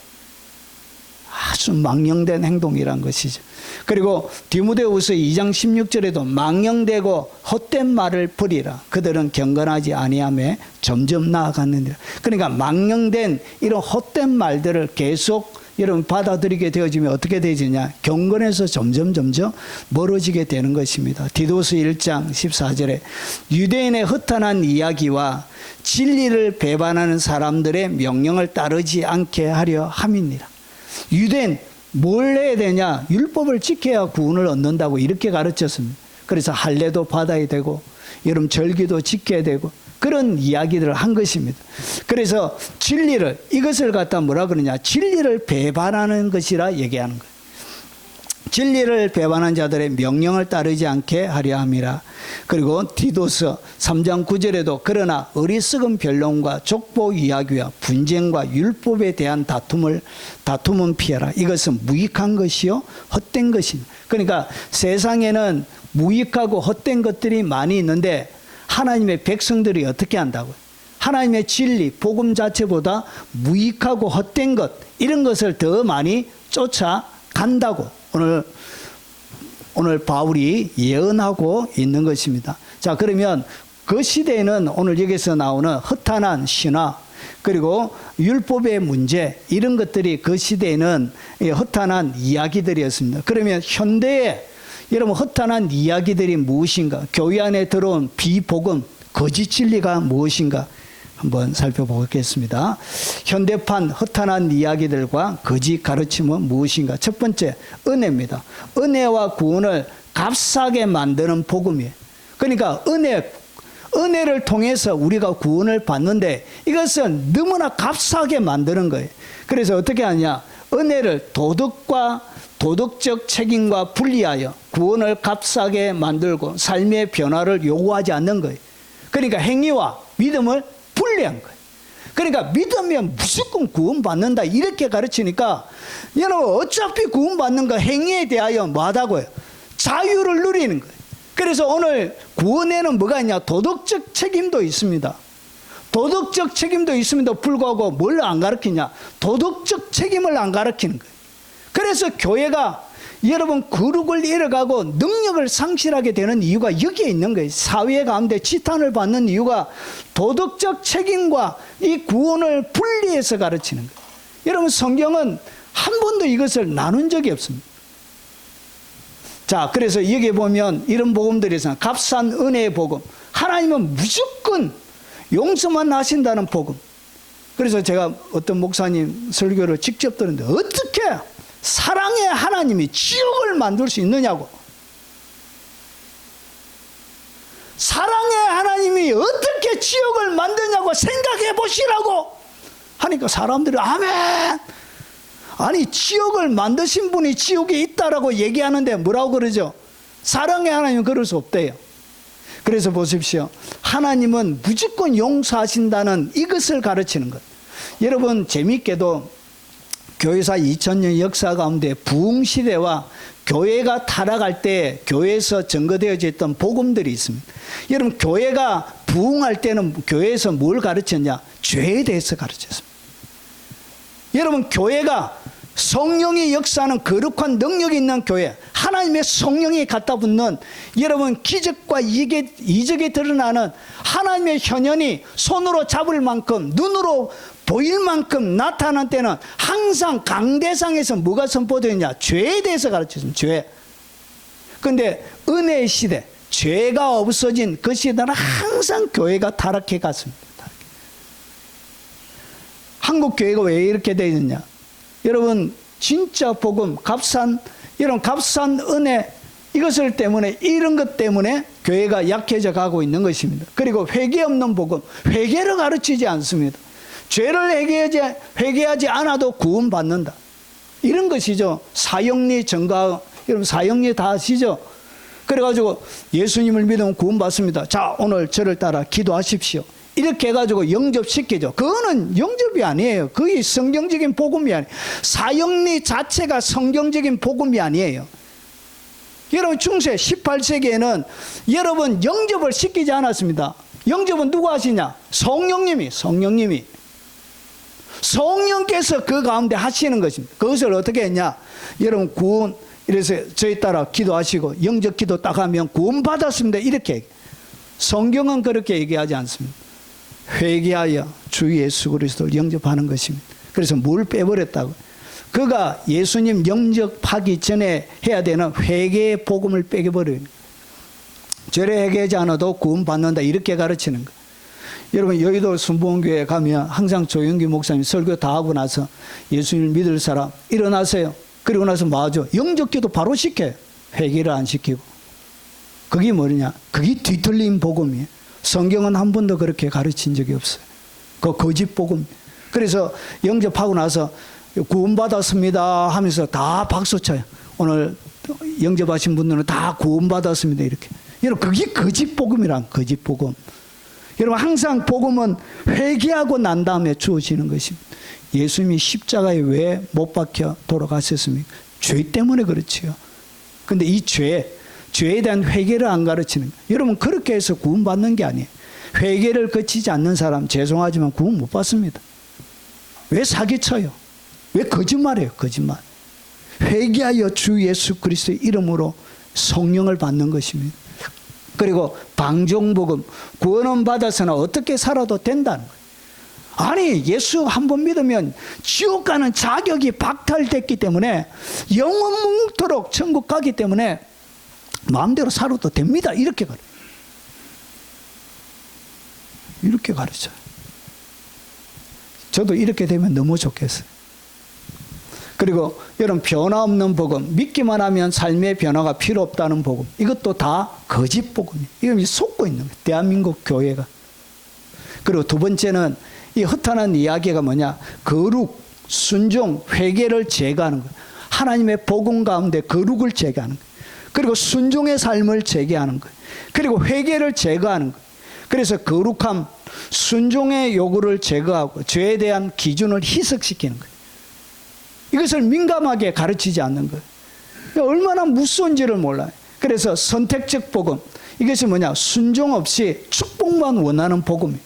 A: 아주 망령된 행동이란 것이죠. 그리고 디모데후서 2장 16절에도 망령되고 헛된 말을 버리라. 그들은 경건하지 아니하며 점점 나아갔느니라. 그러니까 망령된 이런 헛된 말들을 계속 여러분 받아들이게 되어지면 어떻게 되지냐? 경건에서 점점 멀어지게 되는 것입니다. 디도서 1장 14절에 유대인의 허탄한 이야기와 진리를 배반하는 사람들의 명령을 따르지 않게 하려 함이니라. 유대인 뭘 해야 되냐? 율법을 지켜야 구원을 얻는다고 이렇게 가르쳤습니다. 그래서 할례도 받아야 되고 여러분 절기도 지켜야 되고 그런 이야기들을 한 것입니다. 그래서 진리를 이것을 갖다 뭐라 그러냐? 진리를 배반하는 것이라 얘기하는 거예요. 진리를 배반한 자들의 명령을 따르지 않게 하려 함이라. 그리고 디도서 3장 9절에도 그러나 어리석은 변론과 족보 이야기와 분쟁과 율법에 대한 다툼은 피하라. 이것은 무익한 것이요 헛된 것입니다. 그러니까 세상에는 무익하고 헛된 것들이 많이 있는데 하나님의 백성들이 어떻게 한다고요? 하나님의 진리, 복음 자체보다 무익하고 헛된 것, 이런 것을 더 많이 쫓아간다고 오늘 바울이 예언하고 있는 것입니다. 자, 그러면 그 시대에는 오늘 여기서 나오는 허탄한 신화 그리고 율법의 문제 이런 것들이 그 시대에는 허탄한 이야기들이었습니다. 그러면 현대에 여러분 허탄한 이야기들이 무엇인가? 교회 안에 들어온 비복음, 거짓 진리가 무엇인가? 한번 살펴보겠습니다. 현대판 허탄한 이야기들과 거짓 가르침은 무엇인가? 첫 번째, 은혜입니다. 은혜와 구원을 값싸게 만드는 복음이에요. 그러니까 은혜를 통해서 우리가 구원을 받는데 이것은 너무나 값싸게 만드는 거예요. 그래서 어떻게 하냐? 은혜를 도덕과 도덕적 책임과 분리하여 구원을 값싸게 만들고 삶의 변화를 요구하지 않는 거예요. 그러니까 행위와 믿음을 분리한 거예요. 그러니까 믿으면 무조건 구원받는다 이렇게 가르치니까 여러분 어차피 구원받는 거 행위에 대하여 뭐하다고요? 자유를 누리는 거예요. 그래서 오늘 구원에는 뭐가 있냐? 도덕적 책임도 있습니다. 도덕적 책임도 있음에도 불구하고 뭘 안 가르치냐? 도덕적 책임을 안 가르치는 거예요. 그래서 교회가 여러분 거룩을 잃어가고 능력을 상실하게 되는 이유가 여기에 있는 거예요. 사회 가운데 지탄을 받는 이유가 도덕적 책임과 이 구원을 분리해서 가르치는 거예요. 여러분 성경은 한 번도 이것을 나눈 적이 없습니다. 자, 그래서 여기 보면 이런 복음들이 있어요. 값싼 은혜의 복음. 하나님은 무조건 용서만 하신다는 복음. 그래서 제가 어떤 목사님 설교를 직접 들었는데 어떻게 사랑의 하나님이 지옥을 만들 수 있느냐고. 사랑의 하나님이 어떻게 지옥을 만드냐고 생각해 보시라고 하니까 사람들이 아멘. 아니 지옥을 만드신 분이 지옥에 있다라고 얘기하는데 뭐라고 그러죠? 사랑의 하나님은 그럴 수 없대요. 그래서 보십시오. 하나님은 무조건 용서하신다는 이것을 가르치는 것. 여러분 재미있게도 교회사 2000년 역사 가운데 부흥시대와 교회가 타락할 때 교회에서 증거되어져 있던 복음들이 있습니다. 여러분 교회가 부흥할 때는 교회에서 뭘 가르쳤냐? 죄에 대해서 가르쳤습니다. 여러분 교회가 성령의 역사하는 거룩한 능력이 있는 교회, 하나님의 성령이 갖다 붙는 여러분 기적과 이적이 드러나는 하나님의 현현이 손으로 잡을 만큼 눈으로 보일 만큼 나타난 때는 항상 강대상에서 뭐가 선포되느냐? 죄에 대해서 가르쳤습니다. 죄. 그런데 은혜의 시대, 죄가 없어진 그 시대는 항상 교회가 타락해 갔습니다. 한국 교회가 왜 이렇게 되어 있느냐? 여러분 진짜 복음, 값싼 은혜 이것을 때문에 이런 것 때문에 교회가 약해져 가고 있는 것입니다. 그리고 회개 없는 복음, 회개를 가르치지 않습니다. 죄를 회개하지 않아도 구원받는다. 이런 것이죠. 사형리 증가, 여러분 사형리 다 아시죠? 그래가지고 예수님을 믿으면 구원받습니다. 자, 오늘 저를 따라 기도하십시오. 이렇게 해가지고 영접시키죠. 그거는 영접이 아니에요. 그게 성경적인 복음이 아니에요. 사형리 자체가 성경적인 복음이 아니에요. 여러분 중세 18세기에는 여러분 영접을 시키지 않았습니다. 영접은 누가 하시냐? 성령님이 성령께서 그 가운데 하시는 것입니다. 그것을 어떻게 했냐? 여러분 구원, 이래서 저희 따라 기도하시고 영접 기도 딱 하면 구원 받았습니다. 이렇게 성경은 그렇게 얘기하지 않습니다. 회개하여 주 예수 그리스도를 영접하는 것입니다. 그래서 뭘 빼버렸다고? 그가 예수님 영접하기 전에 해야 되는 회개의 복음을 빼버려요. 죄를 회개하지 않아도 구원받는다 이렇게 가르치는 거예요. 여러분 여의도 순복음교회 가면 항상 조영기 목사님 설교 다 하고 나서 예수님을 믿을 사람 일어나세요. 그리고 나서 뭐하죠? 영접기도 바로 시켜요. 회개를 안 시키고. 그게 뭐냐? 그게 뒤틀린 복음이에요. 성경은 한 번도 그렇게 가르친 적이 없어요. 그 거짓 복음. 그래서 영접하고 나서 구원받았습니다 하면서 다 박수쳐요. 오늘 영접하신 분들은 다 구원받았습니다 이렇게. 여러분 그게 거짓 복음이란 거짓 복음. 여러분 항상 복음은 회개하고 난 다음에 주어지는 것입니다. 예수님이 십자가에 왜 못 박혀 돌아가셨습니까? 죄 때문에 그렇지요. 근데 이 죄에 대한 회개를 안 가르치는 거예요. 여러분 그렇게 해서 구원받는 게 아니에요. 회개를 거치지 않는 사람 죄송하지만 구원 못 받습니다. 왜 사기쳐요? 왜 거짓말해요? 거짓말. 회개하여 주 예수 그리스도의 이름으로 성령을 받는 것입니다. 그리고 방종복음, 구원은 받아서나 어떻게 살아도 된다는 거예요. 아니 예수 한 번 믿으면 지옥 가는 자격이 박탈됐기 때문에 영원 묵도록 천국 가기 때문에 마음대로 살아도 됩니다. 이렇게 가르쳐요. 저도 이렇게 되면 너무 좋겠어요. 그리고 여러분 변화 없는 복음, 믿기만 하면 삶의 변화가 필요 없다는 복음, 이것도 다 거짓 복음이에요. 이걸 속고 있는 거예요. 대한민국 교회가. 그리고 두 번째는 이 허탄한 이야기가 뭐냐? 거룩, 순종, 회개를 제거하는 거예요. 하나님의 복음 가운데 거룩을 제거하는 거예요. 그리고 순종의 삶을 제거하는 거예요. 그리고 회개를 제거하는 거예요. 그래서 거룩함, 순종의 요구를 제거하고 죄에 대한 기준을 희석시키는 거예요. 이것을 민감하게 가르치지 않는 거예요. 얼마나 무서운지를 몰라요. 그래서 선택적 복음, 이것이 뭐냐? 순종 없이 축복만 원하는 복음이에요.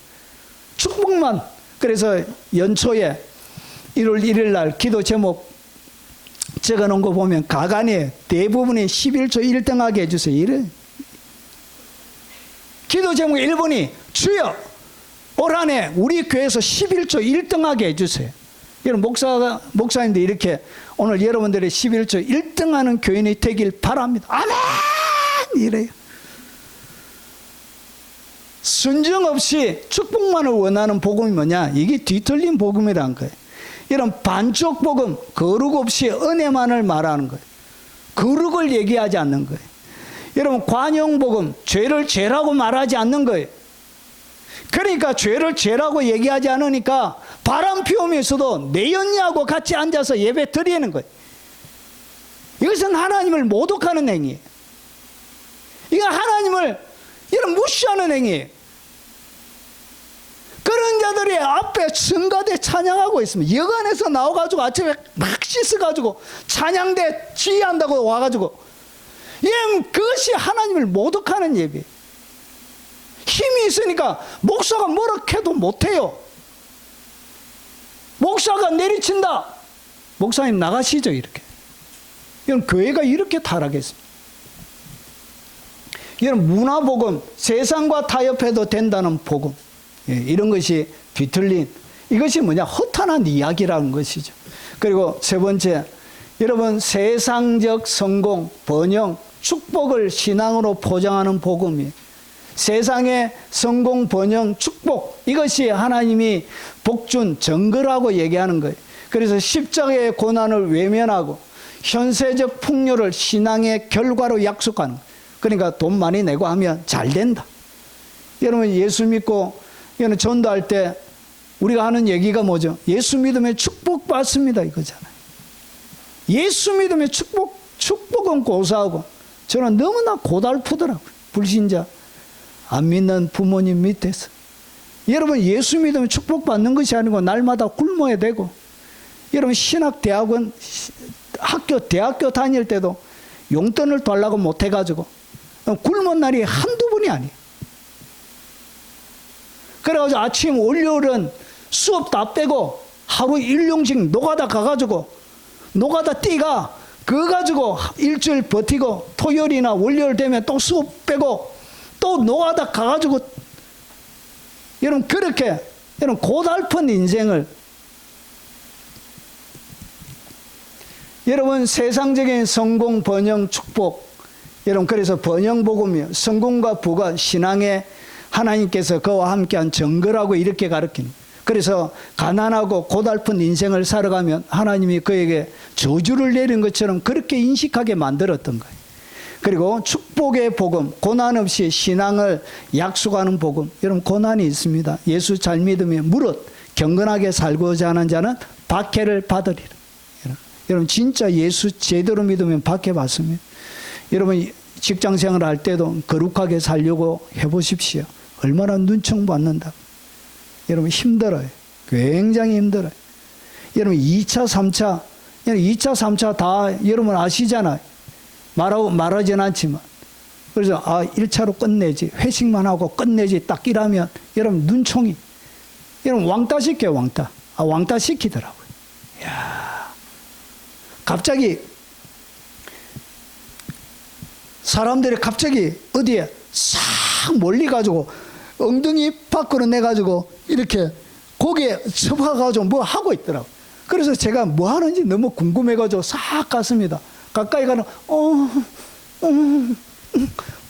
A: 축복만. 그래서 연초에 1월 1일 날 기도 제목 적어놓은 거 보면 가관이 대부분이 11조 1등하게 해주세요. 이래. 기도 제목 1번이 주여 올 한 해 우리 교회에서 11조 1등하게 해주세요. 여러분 목사님들 이렇게 오늘 여러분들의 11조 1등하는 교인이 되길 바랍니다. 아멘! 이래요. 순정 없이 축복만을 원하는 복음이 뭐냐? 이게 뒤틀린 복음이란 거예요. 이런 반쪽 복음, 거룩 없이 은혜만을 말하는 거예요. 거룩을 얘기하지 않는 거예요. 여러분, 관용 복음, 죄를 죄라고 말하지 않는 거예요. 그러니까 죄를 죄라고 얘기하지 않으니까 바람 피우면서도 내연녀하고 같이 앉아서 예배 드리는 거예요. 이것은 하나님을 모독하는 행위예요. 이거 하나님을 이런 무시하는 행위예요. 그런 자들이 앞에 성가대 찬양하고 있으면 여관에서 나와가지고 아침에 막 씻어가지고 찬양대 지휘한다고 와가지고, 그것이 하나님을 모독하는 예배예요. 힘이 있으니까 목사가 뭐라 해도 못해요. 목사가 내리친다, 목사님 나가시죠, 이렇게. 이런 교회가 이렇게 타락했습니다. 이런 문화복음, 세상과 타협해도 된다는 복음, 이런 것이 비틀린, 이것이 뭐냐, 허탄한 이야기라는 것이죠. 그리고 세 번째, 여러분, 세상적 성공, 번영, 축복을 신앙으로 포장하는 복음이에요. 세상의 성공, 번영, 축복, 이것이 하나님이 복준 정거라고 얘기하는 거예요. 그래서 십자가의 고난을 외면하고 현세적 풍요를 신앙의 결과로 약속하는 거예요. 그러니까 돈 많이 내고 하면 잘 된다. 여러분, 예수 믿고 전도할 때 우리가 하는 얘기가 뭐죠? 예수 믿으면 축복 받습니다, 이거잖아요. 예수 믿으면 축복은 고사하고, 저는 너무나 고달프더라고요. 불신자, 안 믿는 부모님 밑에서. 여러분, 예수 믿으면 축복받는 것이 아니고 날마다 굶어야 되고, 여러분, 신학대학원, 대학교 다닐 때도 용돈을 달라고 못해가지고 굶은 날이 한두 번이 아니에요. 그래가지고 아침 월요일은 수업 다 빼고 하루 일용직 노가다 가가지고, 노가다 띠가 그거 가지고 일주일 버티고, 토요일이나 월요일 되면 또 수업 빼고 또 노가다 가가지고, 여러분, 그렇게 여러분 고달픈 인생을, 여러분, 세상적인 성공, 번영, 축복, 여러분, 그래서 번영 복음이요, 성공과 부가 신앙의 하나님께서 그와 함께한 정거라고 이렇게 가르치는. 그래서 가난하고 고달픈 인생을 살아가면 하나님이 그에게 저주를 내린 것처럼 그렇게 인식하게 만들었던 거예요. 그리고 축복의 복음, 고난 없이 신앙을 약속하는 복음. 여러분, 고난이 있습니다. 예수 잘 믿으면 무릇 경건하게 살고자 하는 자는 박해를 받으리라. 여러분, 진짜 예수 제대로 믿으면 박해 받습니다. 여러분, 직장생활 할 때도 거룩하게 살려고 해보십시오. 얼마나 눈총 받는다. 여러분, 힘들어요. 굉장히 힘들어요. 여러분, 2차, 3차, 2차, 3차 다 여러분 아시잖아요. 말하진 않지만. 그래서 1차로 끝내지, 회식만 하고 끝내지, 딱 이러면 여러분 눈총이, 여러분 왕따 시켜요, 왕따. 왕따 시키더라고요. 이야, 갑자기 사람들이 갑자기 어디에 싹 몰리 가지고 엉덩이 밖으로 내가지고 이렇게 고개 접어가지고 뭐 하고 있더라고요. 그래서 제가 뭐 하는지 너무 궁금해가지고 싹 갔습니다. 가까이 가는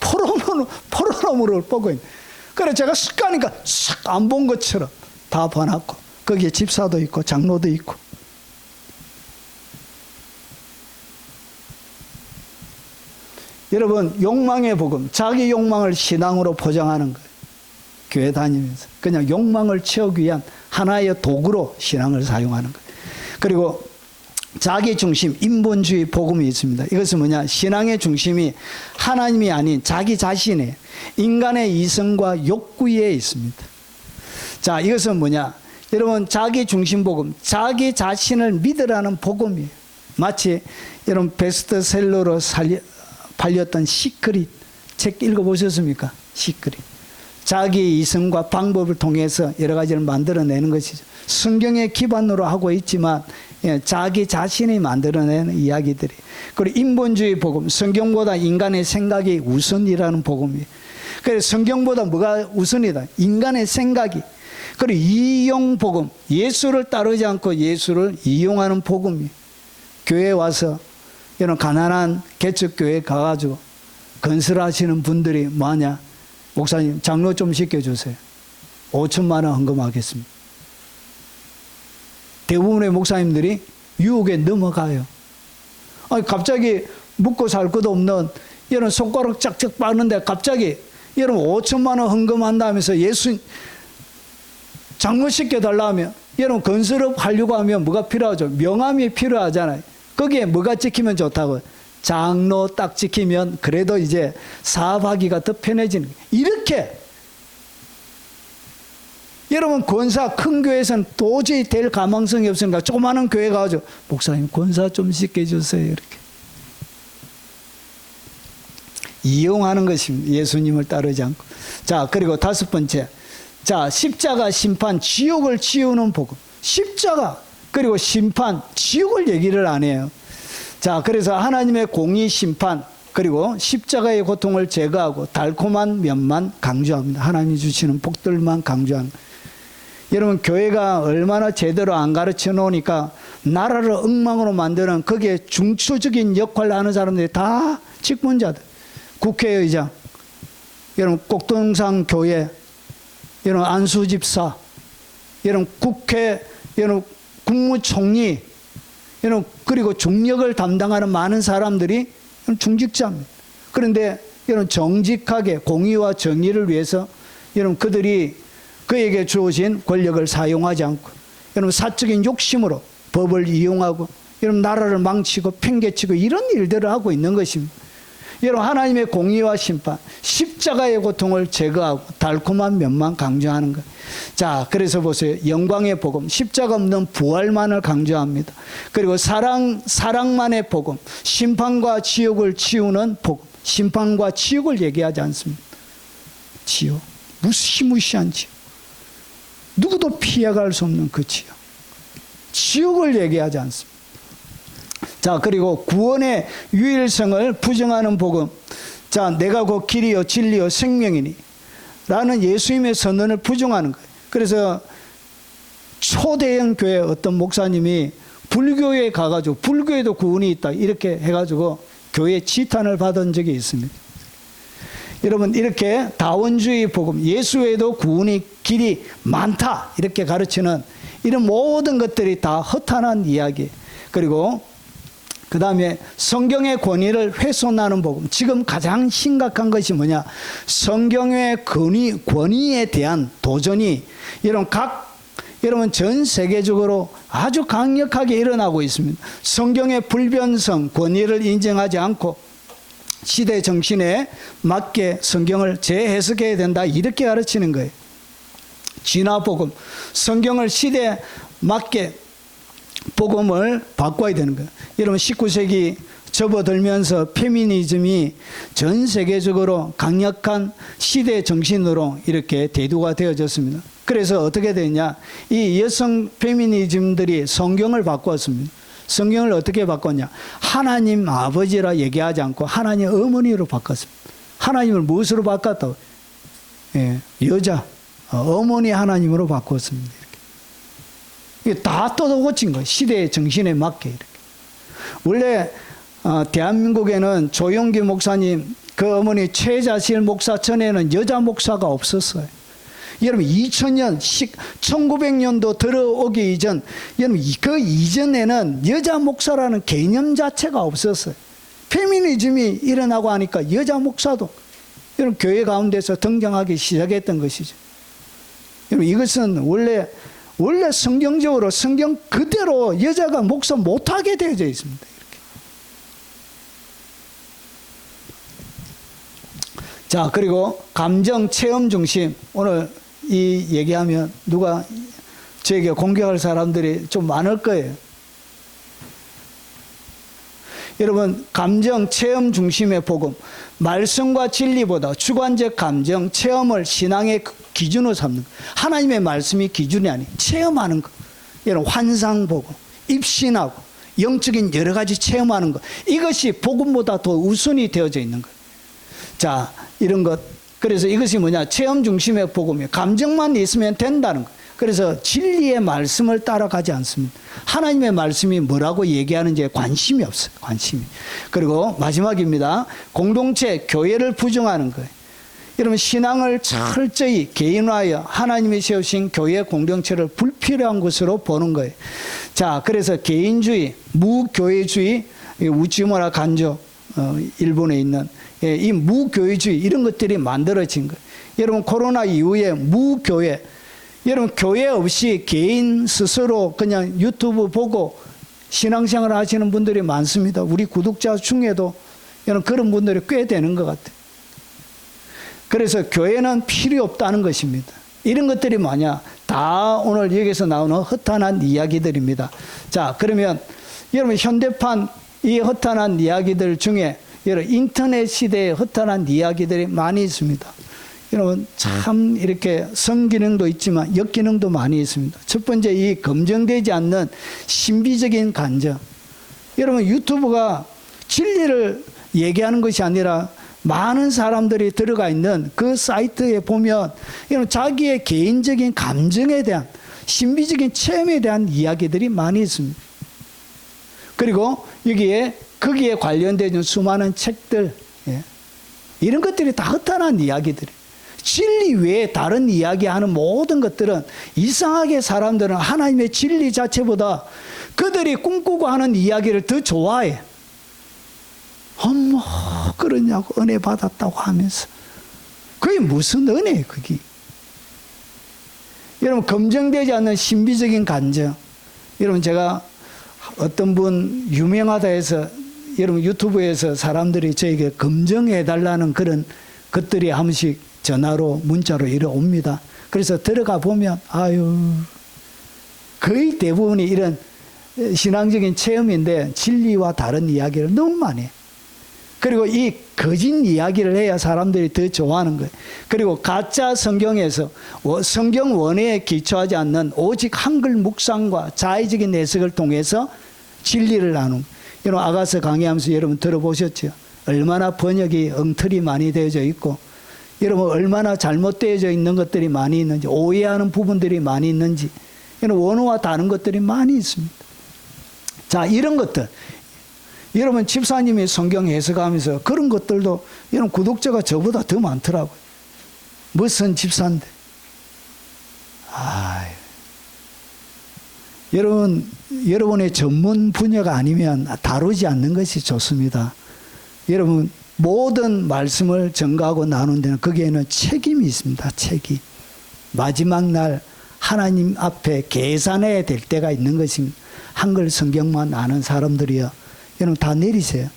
A: 포로놈을 보고 있는. 그래 제가 쓱 가니까 싹 안 본 것처럼 다 봐놨고, 거기에 집사도 있고 장로도 있고. 여러분, 욕망의 복음, 자기 욕망을 신앙으로 포장하는 거예요. 교회 다니면서 그냥 욕망을 채우기 위한 하나의 도구로 신앙을 사용하는 거예요. 그리고 자기 중심, 인본주의 복음이 있습니다. 이것은 뭐냐? 신앙의 중심이 하나님이 아닌 자기 자신의 인간의 이성과 욕구에 있습니다. 자, 이것은 뭐냐? 여러분, 자기 중심 복음, 자기 자신을 믿으라는 복음이에요. 마치 여러분 베스트셀러로 팔렸던 시크릿 책 읽어보셨습니까? 시크릿. 자기 이성과 방법을 통해서 여러 가지를 만들어내는 것이죠. 성경의 기반으로 하고 있지만 자기 자신이 만들어내는 이야기들이. 그리고 인본주의 복음, 성경보다 인간의 생각이 우선이라는 복음이에요. 그래서 성경보다 뭐가 우선이다? 인간의 생각이. 그리고 이용 복음, 예수를 따르지 않고 예수를 이용하는 복음이에요. 교회에 와서 이런 가난한 개척교회에 가가지고 건설하시는 분들이 뭐하냐? 목사님, 장로 좀 시켜주세요. 5천만 원 헌금하겠습니다. 대부분의 목사님들이 유혹에 넘어가요. 아니, 갑자기 묵고 살 것도 없는 이런 손가락 짝짝 빠는데 갑자기 여러분 5천만 원 헌금한다면서 예수 장로시켜 달라면 여러분 건설업 하려고 하면 뭐가 필요하죠? 명함이 필요하잖아요. 거기에 뭐가 찍히면 좋다고? 장로 딱 찍히면 그래도 이제 사업하기가 더 편해지는 거예요. 이렇게 여러분 권사 큰 교회에서는 도저히 될 가망성이 없으니까 조그마한 교회 가가지고 목사님 권사 좀 시켜주세요 이렇게 이용하는 것입니다. 예수님을 따르지 않고. 자, 그리고 다섯 번째, 자, 십자가 심판, 지옥을 치우는 복음. 십자가 그리고 심판, 지옥을 얘기를 안 해요. 자, 그래서 하나님의 공의 심판 그리고 십자가의 고통을 제거하고 달콤한 면만 강조합니다. 하나님이 주시는 복들만 강조하는 거예요. 여러분 교회가 얼마나 제대로 안 가르쳐 놓으니까 나라를 엉망으로 만드는 거기에 중추적인 역할을 하는 사람들이 다 직분자들. 국회의장, 여러분 꼭동산 교회, 여러분 안수집사, 여러분 국회, 여러분 국무총리, 여러분 그리고 중력을 담당하는 많은 사람들이 중직자입니다. 그런데 여러분 정직하게 공의와 정의를 위해서 여러분 그들이 그에게 주어진 권력을 사용하지 않고 여러분 사적인 욕심으로 법을 이용하고 여러분 나라를 망치고 팽개치고 이런 일들을 하고 있는 것입니다. 여러분 하나님의 공의와 심판, 십자가의 고통을 제거하고 달콤한 면만 강조하는 것. 자, 그래서 보세요. 영광의 복음, 십자가 없는 부활만을 강조합니다. 그리고 사랑만의 복음, 심판과 지옥을 치우는 복음. 심판과 지옥을 얘기하지 않습니다. 지옥, 무시무시한 지옥. 누구도 피해갈 수 없는 그 지옥. 지옥을 얘기하지 않습니다. 자, 그리고 구원의 유일성을 부정하는 복음. 자, 내가 곧 길이요 진리요 생명이니 라는 예수님의 선언을 부정하는 거예요. 그래서 초대형 교회 어떤 목사님이 불교에 가가지고 불교에도 구원이 있다 이렇게 해가지고 교회 지탄을 받은 적이 있습니다. 여러분 이렇게 다원주의 복음, 예수 외에도 구원의 길이 많다 이렇게 가르치는 이런 모든 것들이 다 허탄한 이야기. 그리고 그 다음에 성경의 권위를 훼손하는 복음. 지금 가장 심각한 것이 뭐냐? 성경의 권위에 대한 도전이 여러분 전 세계적으로 아주 강력하게 일어나고 있습니다. 성경의 불변성, 권위를 인정하지 않고 시대 정신에 맞게 성경을 재해석해야 된다 이렇게 가르치는 거예요. 진화 복음, 성경을 시대에 맞게 복음을 바꿔야 되는 거예요. 여러분 19세기 접어들면서 페미니즘이 전 세계적으로 강력한 시대 정신으로 이렇게 대두가 되어졌습니다. 그래서 어떻게 되냐? 이 여성 페미니즘들이 성경을 바꿨습니다. 성경을 어떻게 바꿨냐? 하나님 아버지라 얘기하지 않고 하나님 어머니로 바꿨습니다. 하나님을 무엇으로 바꿨다고? 예, 여자, 어머니 하나님으로 바꿨습니다. 이게 다 뜯어고친 거예요. 시대의 정신에 맞게 이렇게. 원래 대한민국에는 조용기 목사님 그 어머니 최자실 목사 전에는 여자 목사가 없었어요. 여러분 2000년 1900년도 들어오기 이전 여러분 그 이전에는 여자 목사라는 개념 자체가 없었어요. 페미니즘이 일어나고 하니까 여자 목사도 여러분 교회 가운데서 등장하기 시작했던 것이죠. 여러분 이것은 원래 성경적으로 성경 그대로 여자가 목사 못하게 되어져 있습니다. 이렇게. 자, 그리고 감정 체험 중심. 오늘 이 얘기하면 누가 저에게 공격할 사람들이 좀 많을 거예요. 여러분 감정 체험 중심의 복음, 말씀과 진리보다 주관적 감정 체험을 신앙의 기준으로 삼는 거예요. 하나님의 말씀이 기준이 아니에요. 체험하는 거. 여러분 환상 보고 입신하고 영적인 여러 가지 체험하는 것, 이것이 복음보다 더 우선이 되어져 있는 거예요. 자, 이런 것. 그래서 이것이 뭐냐? 체험 중심의 복음이에요. 감정만 있으면 된다는 거예요. 그래서 진리의 말씀을 따라가지 않습니다. 하나님의 말씀이 뭐라고 얘기하는지에 관심이 없어요. 관심이. 그리고 마지막입니다. 공동체, 교회를 부정하는 거예요. 여러분 신앙을 철저히 개인화하여 하나님이 세우신 교회 공동체를 불필요한 것으로 보는 거예요. 자, 그래서 개인주의, 무교회주의, 우찌무라 간조, 일본에 있는 이 무교회주의 이런 것들이 만들어진 거예요. 여러분 코로나 이후에 무교회, 여러분 교회 없이 개인 스스로 그냥 유튜브 보고 신앙생활 하시는 분들이 많습니다. 우리 구독자 중에도 여러분 그런 분들이 꽤 되는 것 같아요. 그래서 교회는 필요 없다는 것입니다. 이런 것들이 뭐냐? 다 오늘 여기서 나오는 허탄한 이야기들입니다. 자, 그러면 여러분 현대판 이 허탄한 이야기들 중에 여러분 인터넷 시대의 허탄한 이야기들이 많이 있습니다. 여러분 참 이렇게 성기능도 있지만 역기능도 많이 있습니다. 첫 번째 이 검증되지 않는 신비적인 간증. 여러분 유튜브가 진리를 얘기하는 것이 아니라 많은 사람들이 들어가 있는 그 사이트에 보면 여러분 자기의 개인적인 감정에 대한 신비적인 체험에 대한 이야기들이 많이 있습니다. 그리고 거기에 관련된 수많은 책들, 이런 것들이 다 허탄한 이야기들이에요. 진리 외에 다른 이야기하는 모든 것들은 이상하게 사람들은 하나님의 진리 자체보다 그들이 꿈꾸고 하는 이야기를 더 좋아해. 어머 그러냐고 은혜 받았다고 하면서 그게 무슨 은혜예요 그게. 여러분 검증되지 않는 신비적인 간증. 여러분 제가 어떤 분 유명하다 해서 여러분 유튜브에서 사람들이 저에게 검증해달라는 그런 것들이 한 번씩 전화로 문자로 이래 옵니다. 그래서 들어가 보면 거의 대부분이 이런 신앙적인 체험인데 진리와 다른 이야기를 너무 많이 해요. 그리고 이 거짓 이야기를 해야 사람들이 더 좋아하는 거예요. 그리고 가짜 성경에서 성경 원어에 기초하지 않는 오직 한글 묵상과 자의적인 해석을 통해서 진리를 나누는. 여러분 아가서 강의하면서 여러분 들어보셨죠? 얼마나 번역이 엉터리 많이 되어져 있고 여러분 얼마나 잘못되어져 있는 것들이 많이 있는지, 오해하는 부분들이 많이 있는지, 여러분 원어와 다른 것들이 많이 있습니다. 자, 이런 것들 여러분 집사님이 성경 해석하면서 그런 것들도 여러분 구독자가 저보다 더 많더라고요. 무슨 집사인데. 여러분의 전문 분야가 아니면 다루지 않는 것이 좋습니다. 여러분 모든 말씀을 전가하고 나눈 데는 거기에는 책임이 있습니다. 책임. 마지막 날 하나님 앞에 계산해야 될 때가 있는 것입니다. 한글 성경만 아는 사람들이요. 여러분 다 내리세요.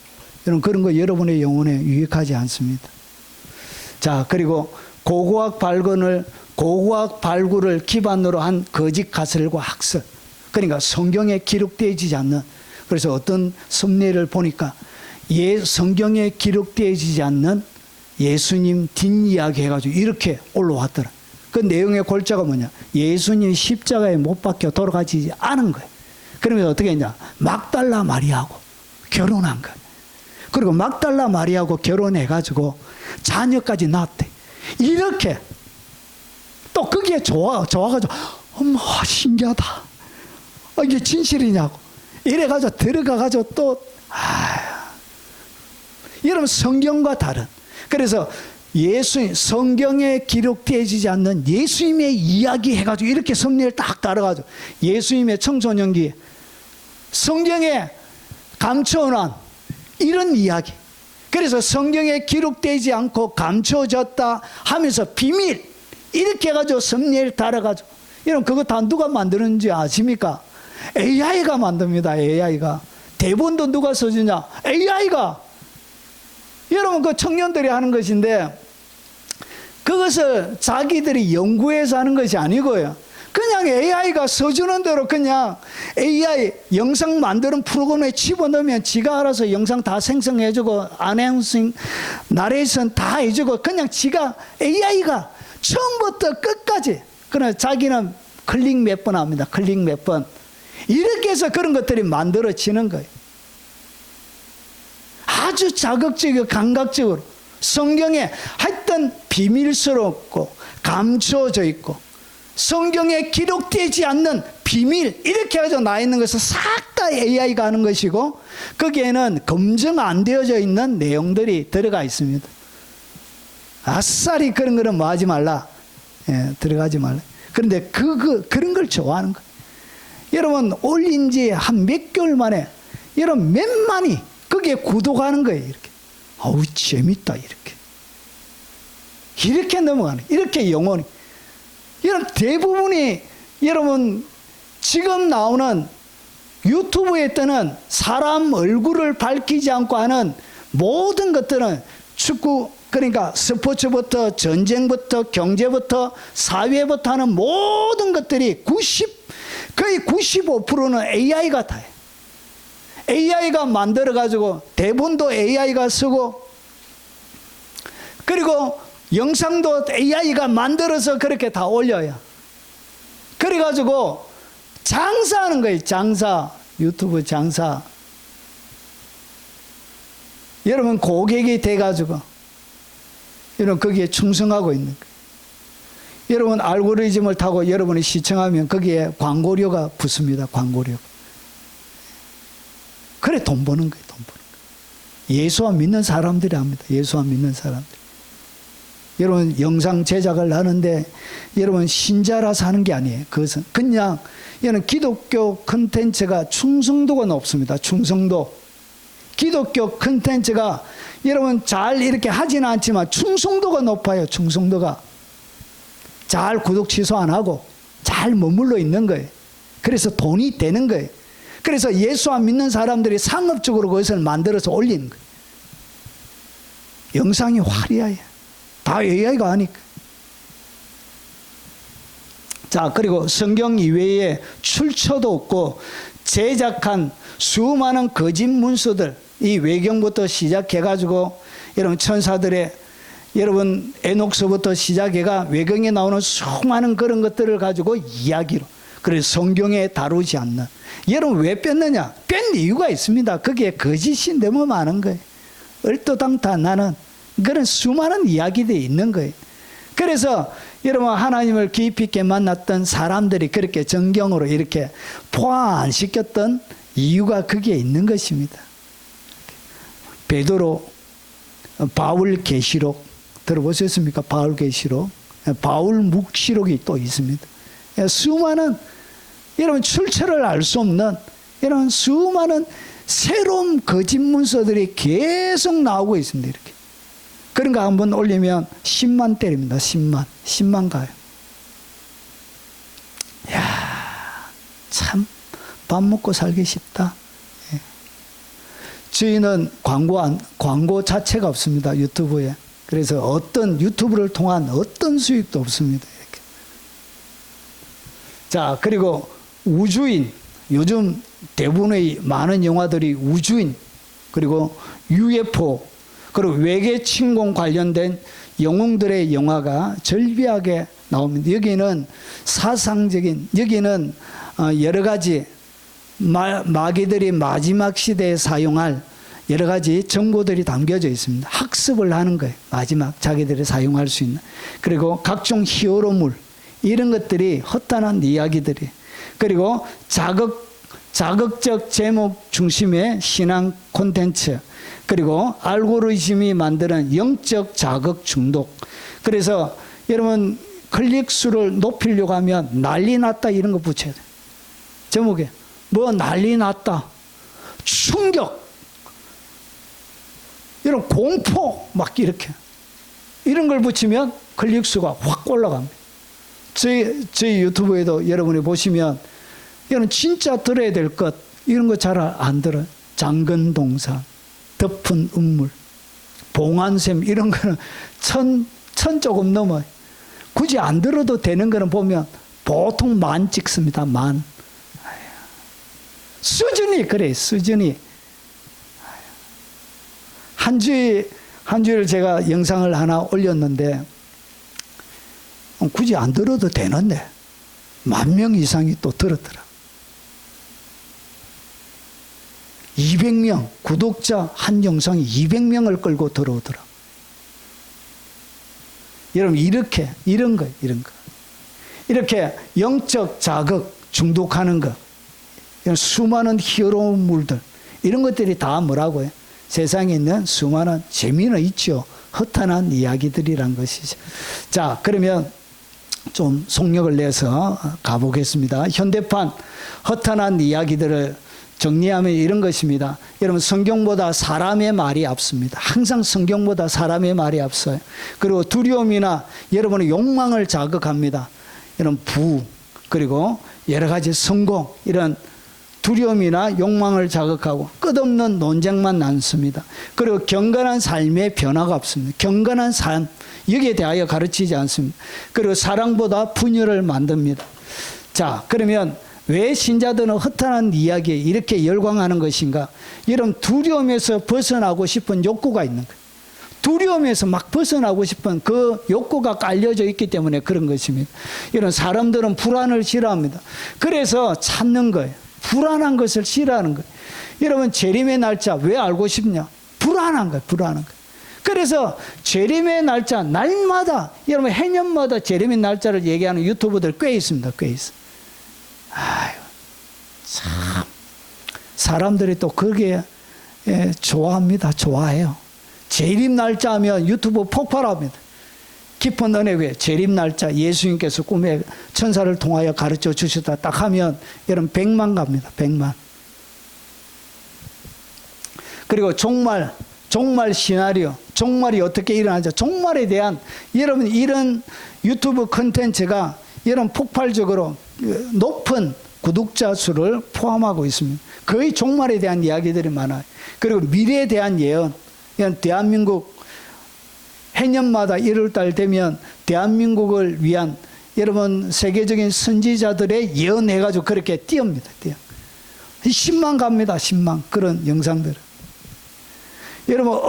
A: 여러분 그런 거 여러분의 영혼에 유익하지 않습니다. 자, 그리고 고고학 발굴을 기반으로 한 거짓 가설과 학설. 그러니까 성경에 기록되어지지 않는, 그래서 어떤 섭리를 보니까 성경에 기록되어지지 않는 예수님 뒷이야기 해가지고 이렇게 올라왔더라. 그 내용의 골자가 뭐냐? 예수님 십자가에 못 박혀 돌아가지 않은 거예요. 그러면 어떻게 했냐? 막달라 마리아하고 결혼한 거예요. 그리고 막달라 마리아하고 결혼해가지고 자녀까지 낳았대. 이렇게 또 거기에 좋아가지고 어머 신기하다. 이게 진실이냐고. 이래가지고 들어가가지고 또 여러분 성경과 다른. 그래서 성경에 기록되어지지 않는 예수님의 이야기 해가지고 이렇게 섭리를 딱 따라가지고 예수님의 청소년기 성경에 감춰놓은 이런 이야기. 그래서 성경에 기록되지 않고 감춰졌다 하면서 비밀 이렇게 해가지고 섭리를 따라가지고 여러분 그거 다 누가 만드는지 아십니까? AI가 만듭니다. AI가. 대본도 누가 써주냐? AI가. 여러분 그 청년들이 하는 것인데 그것을 자기들이 연구해서 하는 것이 아니고요. 그냥 AI가 써주는 대로 그냥 AI 영상 만드는 프로그램에 집어넣으면 지가 알아서 영상 다 생성해주고 아나운싱, 나레이션 다 해주고 그냥 지가 AI가 처음부터 끝까지. 그러나 자기는 클릭 몇 번 합니다. 클릭 몇 번. 이렇게 해서 그런 것들이 만들어지는 거예요. 아주 자극적이고 감각적으로 성경에 하여튼 비밀스럽고 감춰져 있고 성경에 기록되지 않는 비밀 이렇게 해서 나 있는 것을 싹 다 AI가 하는 것이고 거기에는 검증 안 되어져 있는 내용들이 들어가 있습니다. 아싸리 그런 거는 뭐 하지 말라. 예, 들어가지 말라. 그런데 그런 걸 좋아하는 거예요. 여러분, 올린 지 한 몇 개월 만에, 여러분, 몇만이 거기에 구독하는 거예요, 이렇게. 아우, 재밌다, 이렇게. 이렇게 넘어가는, 이렇게 영혼이. 여러분, 대부분이, 여러분, 지금 나오는 유튜브에 뜨는 사람 얼굴을 밝히지 않고 하는 모든 것들은 축구, 그러니까 스포츠부터 전쟁부터 경제부터 사회부터 하는 모든 것들이 거의 95%는 AI가 다 해. AI가 만들어가지고 대본도 AI가 쓰고, 그리고 영상도 AI가 만들어서 그렇게 다 올려요. 그래가지고 장사하는 거예요. 장사. 유튜브 장사. 여러분, 고객이 돼가지고 여러분 거기에 충성하고 있는 거예요. 여러분, 알고리즘을 타고 여러분이 시청하면 거기에 광고료가 붙습니다. 광고료. 그래 돈 버는 거예요. 돈 버는 거예요. 예수와 믿는 사람들이 합니다. 예수와 믿는 사람들. 여러분, 영상 제작을 하는데 여러분 신자라서 하는 게 아니에요. 그것은 그냥 여러분 기독교 컨텐츠가 충성도가 높습니다. 충성도. 기독교 컨텐츠가 여러분 잘 이렇게 하지는 않지만 충성도가 높아요. 충성도가. 잘 구독 취소 안 하고 잘 머물러 있는 거예요. 그래서 돈이 되는 거예요. 그래서 예수 안 믿는 사람들이 상업적으로 그것을 만들어서 올리는 거예요. 영상이 화려해요. 다 AI가 하니까. 자, 그리고 성경 이외에 출처도 없고 제작한 수많은 거짓 문서들, 이 외경부터 시작해가지고 여러분 천사들의 여러분 에녹서부터 시작해가 외경에 나오는 수많은 그런 것들을 가지고 이야기로, 그래서 성경에 다루지 않는. 여러분 왜 뺐느냐? 뺀 이유가 있습니다. 그게 거짓이 너무 많은 거예요. 얼토당토 나는 그런 수많은 이야기들이 있는 거예요. 그래서 여러분 하나님을 깊이 있게 만났던 사람들이 그렇게 정경으로 이렇게 포화 안 시켰던 이유가 거기에 있는 것입니다. 베드로, 바울 계시록 들어보셨습니까? 바울 계시록, 바울 묵시록이 또 있습니다. 수많은 여러분 출처를 알 수 없는 이런 수많은 새로운 거짓 문서들이 계속 나오고 있습니다. 이렇게. 그런 거 한번 올리면 10만 때립니다. 10만 가요. 이야, 참 밥 먹고 살기 쉽다. 예. 저희는 광고 자체가 없습니다. 유튜브에. 그래서 어떤 유튜브를 통한 어떤 수익도 없습니다. 이렇게. 자, 그리고 우주인. 요즘 대부분의 많은 영화들이 우주인, 그리고 UFO, 그리고 외계 침공 관련된 영웅들의 영화가 절비하게 나옵니다. 여기는 사상적인, 여기는 여러 가지 마귀들이 마지막 시대에 사용할 여러 가지 정보들이 담겨져 있습니다. 학습을 하는 거예요. 마지막 자기들이 사용할 수 있는. 그리고 각종 히어로물, 이런 것들이 허탄한 이야기들이. 그리고 자극적 제목 중심의 신앙 콘텐츠, 그리고 알고리즘이 만드는 영적 자극 중독. 그래서 여러분 클릭 수를 높이려고 하면 난리 났다 이런 거 붙여야 돼요. 제목에 뭐 난리 났다, 충격, 이런 공포 막 이렇게 이런 걸 붙이면 클릭 수가 확 올라갑니다. 저희 유튜브에도 여러분이 보시면 이런 진짜 들어야 될 것, 이런 거 잘 안 들어요. 장근 동상, 덮은 음물, 봉안샘, 이런 거는 천 조금 넘어요. 굳이 안 들어도 되는 거는 보면 보통 10,000 찍습니다. 10,000. 수준이 그래, 수준이. 한 주일 제가 영상을 하나 올렸는데 굳이 안 들어도 되는데 10,000명 이상이 또 들었더라. 200명, 구독자 한 영상이 200명을 끌고 들어오더라. 여러분, 이런 거. 이렇게 영적 자극, 중독하는 거, 이런 수많은 히어로물들, 이런 것들이 다 뭐라고요? 세상에 있는 수많은 재미는 있죠. 허탄한 이야기들이란 것이죠. 자, 그러면 좀 속력을 내서 가보겠습니다. 현대판 허탄한 이야기들을 정리하면 이런 것입니다. 여러분, 성경보다 사람의 말이 앞섭니다. 항상 성경보다 사람의 말이 앞서요. 그리고 두려움이나 여러분의 욕망을 자극합니다. 이런 그리고 여러 가지 성공, 이런 두려움이나 욕망을 자극하고 끝없는 논쟁만 낳습니다. 그리고 경건한 삶의 변화가 없습니다. 경건한 삶, 여기에 대하여 가르치지 않습니다. 그리고 사랑보다 분열을 만듭니다. 자, 그러면 왜 신자들은 허탄한 이야기에 이렇게 열광하는 것인가? 여러분, 두려움에서 벗어나고 싶은 욕구가 있는 거예요. 두려움에서 막 벗어나고 싶은 그 욕구가 깔려져 있기 때문에 그런 것입니다. 이런 사람들은 불안을 싫어합니다. 그래서 찾는 거예요. 불안한 것을 싫어하는 거예요. 여러분, 재림의 날짜 왜 알고 싶냐? 불안한 거예요. 불안한 거예요. 그래서 재림의 날짜 날마다, 여러분 해년마다 재림의 날짜를 얘기하는 유튜버들 꽤 있습니다. 꽤 있어요. 아유, 참 사람들이 또 그게 좋아합니다. 좋아해요. 재림 날짜 하면 유튜브 폭발합니다. 깊은 은혜교회 재림 날짜 예수님께서 꿈에 천사를 통하여 가르쳐 주셨다 딱 하면 여러분 100만 갑니다. 100만. 그리고 종말 시나리오, 종말이 어떻게 일어나죠? 종말에 대한 여러분 이런 유튜브 컨텐츠가 여러분 폭발적으로 높은 구독자 수를 포함하고 있습니다. 거의 종말에 대한 이야기들이 많아요. 그리고 미래에 대한 예언, 대한민국 해년마다 1월달 되면 대한민국을 위한 여러분 세계적인 선지자들의 예언해가지고 그렇게 띄웁니다. 10만 갑니다. 10만 그런 영상들을. 여러분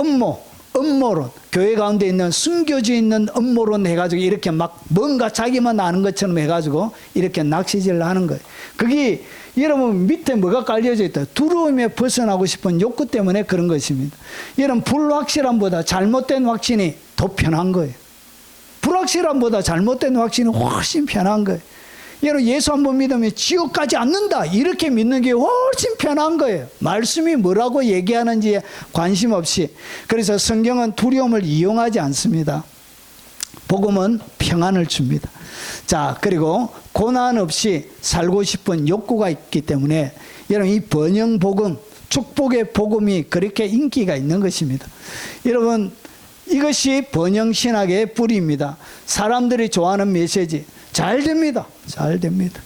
A: 음모론, 교회 가운데 있는 숨겨져 있는 음모론 해가지고 이렇게 막 뭔가 자기만 아는 것처럼 해가지고 이렇게 낚시질을 하는 거예요. 그게 여러분 밑에 뭐가 깔려져 있다? 두려움에 벗어나고 싶은 욕구 때문에 그런 것입니다. 여러분, 불확실함보다 잘못된 확신이 더 편한 거예요. 불확실함보다 잘못된 확신이 훨씬 편한 거예요. 여러분, 예수 한번 믿으면 지옥 가지 않는다 이렇게 믿는 게 훨씬 편한 거예요. 말씀이 뭐라고 얘기하는지에 관심 없이. 그래서 성경은 두려움을 이용하지 않습니다. 복음은 평안을 줍니다. 자, 그리고 고난 없이 살고 싶은 욕구가 있기 때문에 여러분 이 번영 복음, 축복의 복음이 그렇게 인기가 있는 것입니다. 여러분, 이것이 번영 신학의 뿌리입니다. 사람들이 좋아하는 메시지. 잘 됩니다. 잘 됩니다.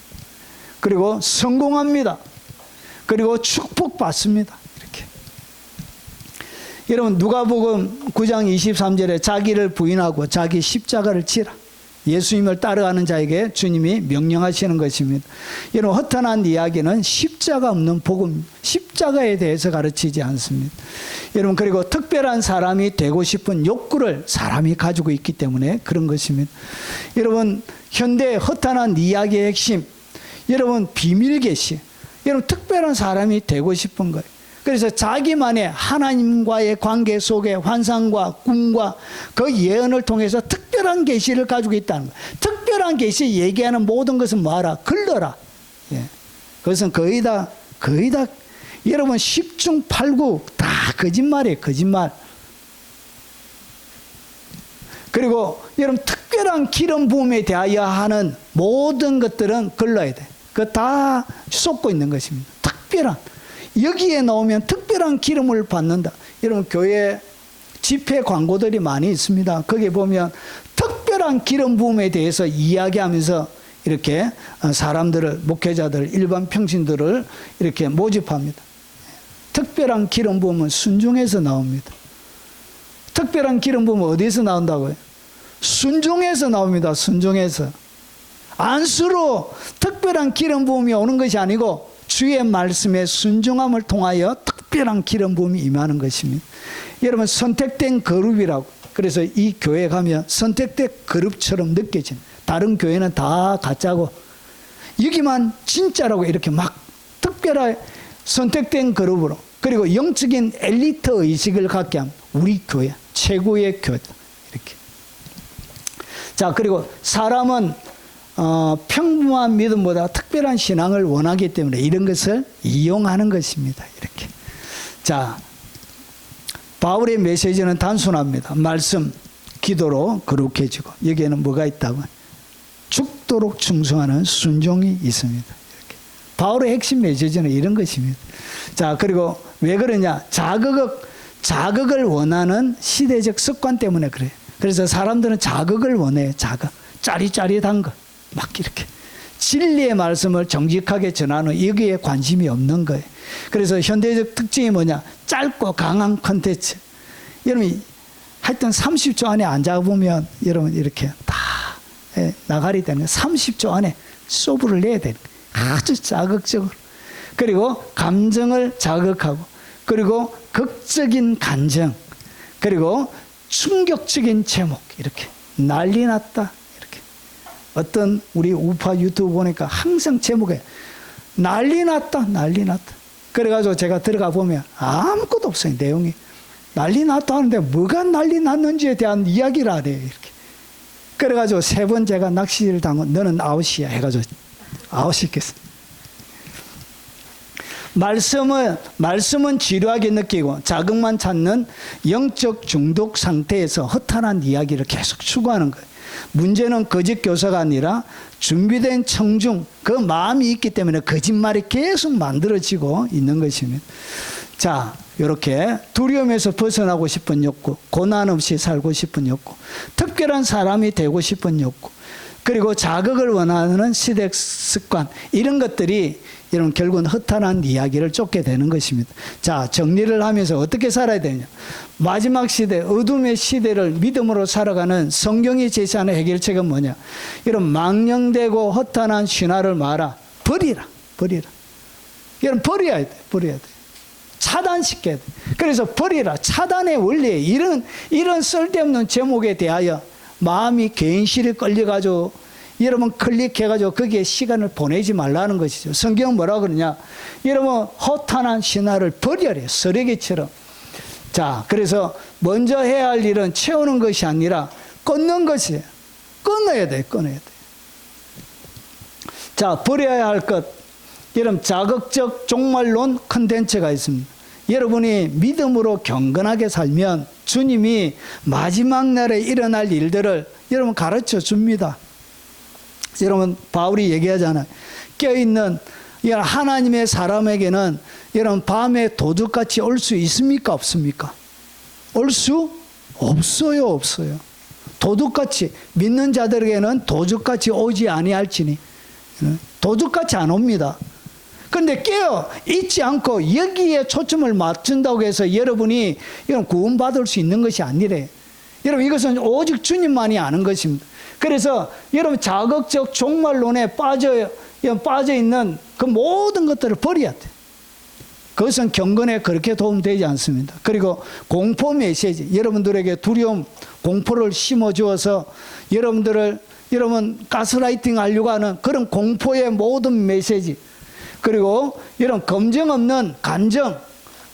A: 그리고 성공합니다. 그리고 축복받습니다. 이렇게. 여러분, 누가복음 9장 23절에 자기를 부인하고 자기 십자가를 지라. 예수님을 따라가는 자에게 주님이 명령하시는 것입니다. 여러분, 허탄한 이야기는 십자가 없는 복음, 십자가에 대해서 가르치지 않습니다. 여러분, 그리고 특별한 사람이 되고 싶은 욕구를 사람이 가지고 있기 때문에 그런 것입니다. 여러분, 현대 허탄한 이야기의 핵심, 여러분 비밀 계시, 여러분 특별한 사람이 되고 싶은 거예요. 그래서 자기만의 하나님과의 관계 속에 환상과 꿈과 그 예언을 통해서 특별한 계시를 가지고 있다는 거예요. 특별한 계시 얘기하는 모든 것은 뭐하라? 걸러라. 예. 그것은 거의 다 여러분 10중 8구 다 거짓말이에요. 거짓말. 그리고 여러분 특별한 기름 부음에 대하여 하는 모든 것들은 걸러야 돼. 그거 다 쏟고 있는 것입니다. 특별한. 여기에 나오면 특별한 기름을 받는다. 여러분 교회 집회 광고들이 많이 있습니다. 거기에 보면 특별한 기름 부음에 대해서 이야기하면서 이렇게 사람들을, 목회자들, 일반 평신들을 이렇게 모집합니다. 특별한 기름 부음은 순종에서 나옵니다. 특별한 기름 부음은 어디서 나온다고요? 순종에서 나옵니다. 순종에서. 안수로 특별한 기름 부음이 오는 것이 아니고 주의 말씀에 순종함을 통하여 특별한 기름 부음이 임하는 것입니다. 여러분 선택된 그룹이라고. 그래서 이 교회 가면 선택된 그룹처럼 느껴지는. 다른 교회는 다 가짜고 여기만 진짜라고 이렇게 막 특별한 선택된 그룹으로. 그리고 영적인 엘리트 의식을 갖게 하면 우리 교회 최고의 교회다. 이렇게. 자, 그리고 사람은 평범한 믿음보다 특별한 신앙을 원하기 때문에 이런 것을 이용하는 것입니다. 이렇게. 자, 바울의 메시지는 단순합니다. 말씀, 기도로 거룩해지고 여기에는 뭐가 있다고? 죽도록 충성하는 순종이 있습니다. 이렇게. 바울의 핵심 메시지는 이런 것입니다. 자, 그리고 왜 그러냐? 자극을 원하는 시대적 습관 때문에 그래요. 그래서 사람들은 자극을 원해요. 자극. 짜릿짜릿한 거. 막 이렇게. 진리의 말씀을 정직하게 전하는 여기에 관심이 없는 거예요. 그래서 현대적 특징이 뭐냐? 짧고 강한 컨텐츠. 여러분, 하여튼 30초 안에 안 잡으면 여러분 이렇게 다 나가리 되는 거예요. 30초 안에 소부를 내야 되는 거예요. 아주 자극적으로. 그리고 감정을 자극하고, 그리고 극적인 감정, 그리고 충격적인 제목, 이렇게 난리 났다. 어떤 우리 우파 유튜브 보니까 항상 제목에 난리 났다, 난리 났다. 그래가지고 제가 들어가 보면 아무것도 없어요, 내용이. 난리 났다 하는데 뭐가 난리 났는지에 대한 이야기를 안 해요, 이렇게. 그래가지고 3번 제가 낚시를 당하고 너는 아웃이야 해가지고 아웃시켰어요. 말씀은 지루하게 느끼고 자극만 찾는 영적 중독 상태에서 허탄한 이야기를 계속 추구하는 거예요. 문제는 거짓 교사가 아니라 준비된 청중, 그 마음이 있기 때문에 거짓말이 계속 만들어지고 있는 것입니다. 자, 이렇게 두려움에서 벗어나고 싶은 욕구, 고난 없이 살고 싶은 욕구, 특별한 사람이 되고 싶은 욕구, 그리고 자극을 원하는 시대 습관, 이런 것들이 여러분 결국은 허탄한 이야기를 쫓게 되는 것입니다. 자, 정리를 하면서 어떻게 살아야 되냐? 마지막 시대, 어둠의 시대를 믿음으로 살아가는 성경이 제시하는 해결책은 뭐냐? 이런 망령되고 허탄한 신화를 말아 버리라. 여러분 버려야 돼. 차단시켜야 돼. 그래서 버리라. 차단의 원리에 이런 쓸데없는 제목에 대하여 마음이 괜시리 끌려가지고 여러분 클릭해가지고 거기에 시간을 보내지 말라는 것이죠. 성경은 뭐라고 그러냐? 여러분 허탄한 신화를 버려야 쓰레기처럼. 자, 그래서 먼저 해야 할 일은 채우는 것이 아니라 끊는 것이에요. 끊어야 돼. 자, 버려야 할 것. 여러분 자극적 종말론 컨텐츠가 있습니다. 여러분이 믿음으로 경건하게 살면 주님이 마지막 날에 일어날 일들을 여러분 가르쳐 줍니다. 여러분 바울이 얘기하잖아요. 껴있는 하나님의 사람에게는 여러분 밤에 도둑같이 올 수 있습니까? 없습니까? 올 수 없어요. 도둑같이 믿는 자들에게는 도둑같이 오지 아니할지니. 도둑같이 안 옵니다. 그런데 깨어 있지 않고 여기에 초점을 맞춘다고 해서 여러분이 이런 구원받을 수 있는 것이 아니래. 여러분 이것은 오직 주님만이 아는 것입니다. 그래서 여러분 자극적 종말론에 빠져 있는 그 모든 것들을 버려야 돼. 그것은 경건에 그렇게 도움되지 않습니다. 그리고 공포 메시지, 여러분들에게 두려움, 공포를 심어주어서 여러분 가스라이팅 하려고 하는 그런 공포의 모든 메시지, 그리고 이런 검증 없는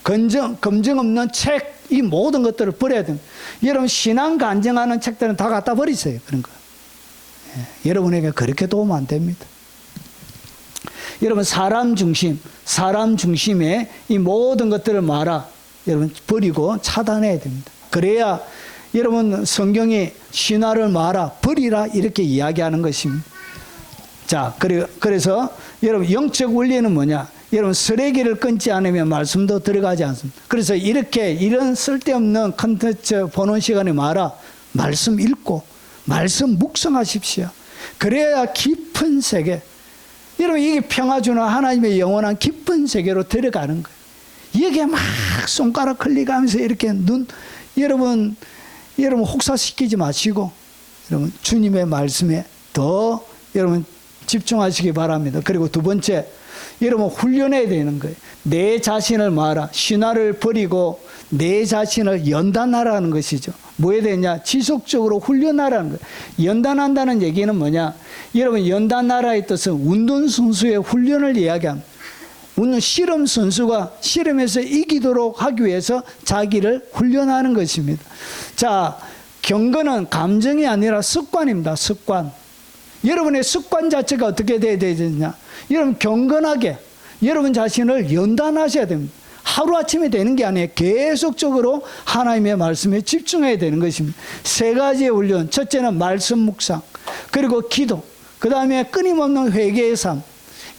A: 검증 없는 책, 이 모든 것들을 버려야 됩니다. 여러분 신앙 간증하는 책들은 다 갖다 버리세요. 그런 거. 여러분에게 그렇게 도움 안 됩니다. 여러분 사람 중심의 이 모든 것들을 여러분 버리고 차단해야 됩니다. 그래야 여러분 성경이 신화를 버리라 이렇게 이야기하는 것입니다. 자, 그래서 여러분 영적 원리는 뭐냐? 여러분 쓰레기를 끊지 않으면 말씀도 들어가지 않습니다. 그래서 이런 쓸데없는 컨텐츠 보는 시간에 말씀 읽고 말씀 묵상하십시오. 그래야 깊은 세계, 여러분 이게 평화 주는 하나님의 영원한 깊은 세계로 들어가는 거예요. 여기에 막 손가락 흘리가면서 이렇게 여러분 혹사시키지 마시고 여러분 주님의 말씀에 더 여러분 집중하시기 바랍니다. 그리고 두 번째, 여러분 훈련해야 되는 거예요. 내 자신을 신화를 버리고 내 자신을 연단하라는 것이죠. 뭐 해야 되냐? 지속적으로 훈련하라는 거예요. 연단한다는 얘기는 뭐냐? 여러분 연단하라의 뜻은 운동선수의 훈련을 이야기합니다. 씨름 선수가 씨름에서 이기도록 하기 위해서 자기를 훈련하는 것입니다. 자, 경건은 감정이 아니라 습관입니다. 습관. 여러분의 습관 자체가 어떻게 돼야 되느냐? 여러분 경건하게 여러분 자신을 연단하셔야 됩니다. 하루아침에 되는 게 아니에요. 계속적으로 하나님의 말씀에 집중해야 되는 것입니다. 세 가지의 훈련. 첫째는 말씀 묵상, 그리고 기도, 그 다음에 끊임없는 회개의 삶.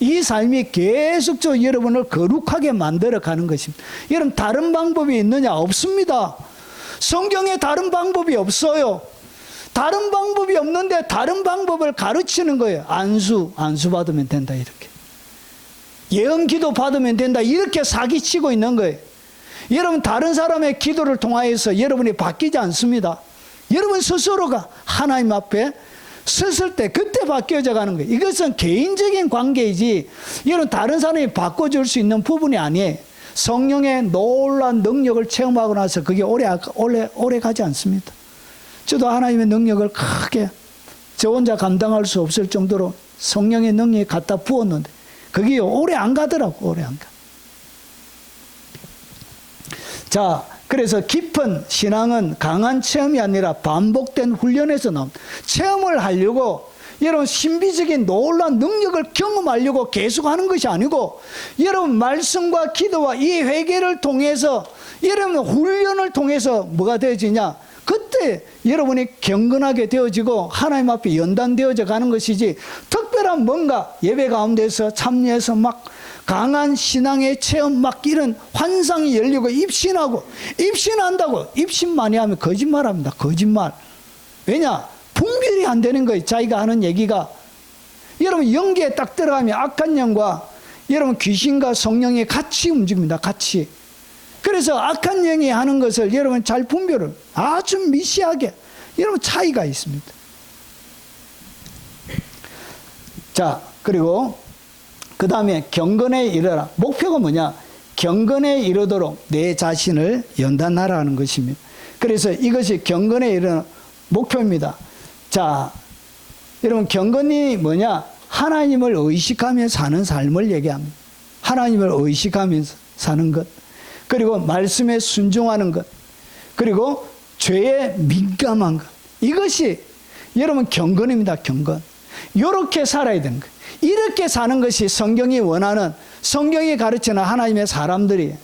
A: 이 삶이 계속적으로 여러분을 거룩하게 만들어 가는 것입니다. 여러분, 다른 방법이 있느냐? 없습니다. 성경에 다른 방법이 없어요. 다른 방법이 없는데 다른 방법을 가르치는 거예요. 안수 받으면 된다, 이렇게. 예언 기도 받으면 된다, 이렇게 사기치고 있는 거예요. 여러분, 다른 사람의 기도를 통하여서 여러분이 바뀌지 않습니다. 여러분 스스로가 하나님 앞에 섰을 때 그때 바뀌어져 가는 거예요. 이것은 개인적인 관계이지 여러분 다른 사람이 바꿔줄 수 있는 부분이 아니에요. 성령의 놀라운 능력을 체험하고 나서 그게 오래 가지 않습니다. 저도 하나님의 능력을 크게 저 혼자 감당할 수 없을 정도로 성령의 능력이 갖다 부었는데 그게 오래 안 가더라고. 오래 안 가. 자, 그래서 깊은 신앙은 강한 체험이 아니라 반복된 훈련에서 나옵니다. 체험을 하려고 여러분 신비적인 놀라운 능력을 경험하려고 계속 하는 것이 아니고 여러분 말씀과 기도와 이 회개를 통해서 여러분 훈련을 통해서 뭐가 되어지냐? 그때 여러분이 경건하게 되어지고 하나님 앞에 연단되어져 가는 것이지 특별한 뭔가 예배 가운데서 참여해서 막 강한 신앙의 체험 막 이런 환상이 열리고 입신한다고 입신 많이 하면 거짓말합니다. 거짓말. 왜냐? 분별이 안 되는 거예요. 자기가 하는 얘기가. 여러분 영계에 딱 들어가면 악한 영과 여러분 귀신과 성령이 같이 움직입니다. 같이. 그래서 악한 영이 하는 것을 여러분 잘 분별을 아주 미시하게 여러분 차이가 있습니다. 자, 그리고 그 다음에 경건에 이르라. 목표가 뭐냐? 경건에 이르도록 내 자신을 연단하라는 것입니다. 그래서 이것이 경건에 이르는 목표입니다. 자, 여러분 경건이 뭐냐? 하나님을 의식하며 사는 삶을 얘기합니다. 하나님을 의식하면서 사는 것, 그리고 말씀에 순종하는 것, 그리고 죄에 민감한 것. 이것이 여러분 경건입니다. 경건. 이렇게 살아야 되는 거예요. 이렇게 사는 것이 성경이 원하는, 성경이 가르치는 하나님의 사람들이에요.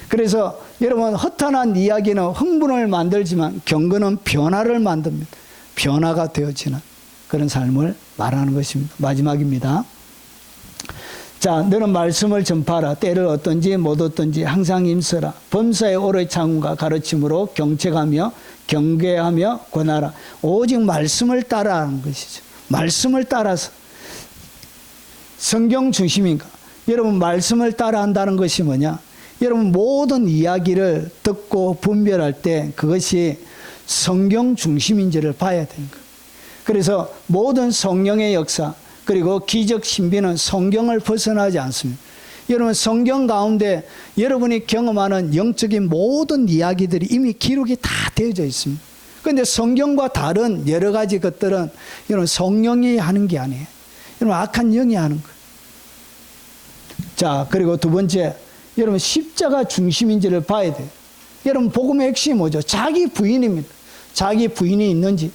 A: 그래서 여러분 허탄한 이야기는 흥분을 만들지만 경건은 변화를 만듭니다. 변화가 되어지는 그런 삶을 말하는 것입니다. 마지막입니다. 자, 너는 말씀을 전파하라. 때를 어떤지 못 어떤지 항상 임서라. 범사의 오래 참음과 가르침으로 경책하며 경계하며 권하라. 오직 말씀을 따라하는 것이죠. 말씀을 따라서. 성경 중심인가? 여러분 말씀을 따라한다는 것이 뭐냐? 여러분 모든 이야기를 듣고 분별할 때 그것이 성경 중심인지를 봐야 되는 거예요. 그래서 모든 성령의 역사 그리고 기적 신비는 성경을 벗어나지 않습니다. 여러분 성경 가운데 여러분이 경험하는 영적인 모든 이야기들이 이미 기록이 다 되어져 있습니다. 그런데 성경과 다른 여러 가지 것들은 여러분 성령이 하는 게 아니에요. 여러분 악한 영이 하는 거예요. 자, 그리고 두 번째, 여러분 십자가 중심인지를 봐야 돼요. 여러분 복음의 핵심이 뭐죠? 자기 부인입니다. 자기 부인이 있는지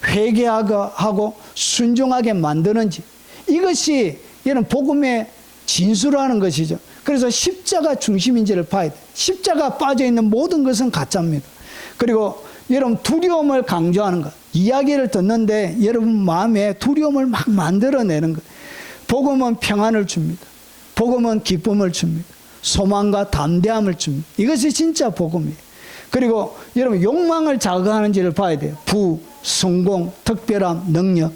A: 회개하고 순종하게 만드는지, 이것이 여러분 복음의 진수라는 것이죠. 그래서 십자가 중심인지를 봐야 돼요. 십자가 빠져있는 모든 것은 가짜입니다. 그리고 여러분 두려움을 강조하는 것. 이야기를 듣는데 여러분 마음에 두려움을 막 만들어내는 것. 복음은 평안을 줍니다. 복음은 기쁨을 줍니다. 소망과 담대함을 줍니다. 이것이 진짜 복음이에요. 그리고 여러분 욕망을 자극하는지를 봐야 돼요. 부, 성공, 특별함, 능력.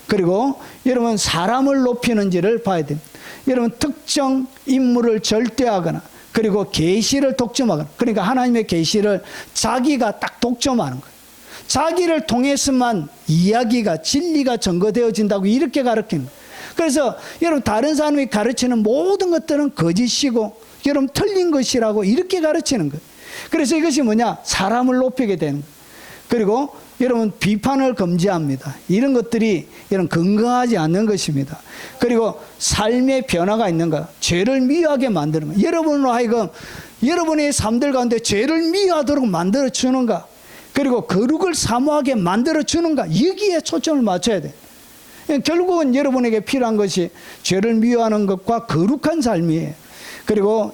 A: 그리고 여러분 사람을 높이는지를 봐야 됩니다. 여러분 특정 인물을 절대하거나 그리고 계시를 독점하거나, 그러니까 하나님의 계시를 자기가 딱 독점하는 거예요. 자기를 통해서만 이야기가 진리가 증거되어진다고 이렇게 가르치는 거예요. 그래서 여러분 다른 사람이 가르치는 모든 것들은 거짓이고 여러분 틀린 것이라고 이렇게 가르치는 거예요. 그래서 이것이 뭐냐? 사람을 높이게 되는 거예요. 그리고 여러분 비판을 금지합니다. 이런 것들이 여러분 건강하지 않는 것입니다. 그리고 삶의 변화가 있는가? 죄를 미워하게 만드는 거. 여러분으로 하여금 여러분의 삶들 가운데 죄를 미워하도록 만들어 주는가? 그리고 거룩을 사모하게 만들어 주는가? 여기에 초점을 맞춰야 돼. 결국은 여러분에게 필요한 것이 죄를 미워하는 것과 거룩한 삶이에요. 그리고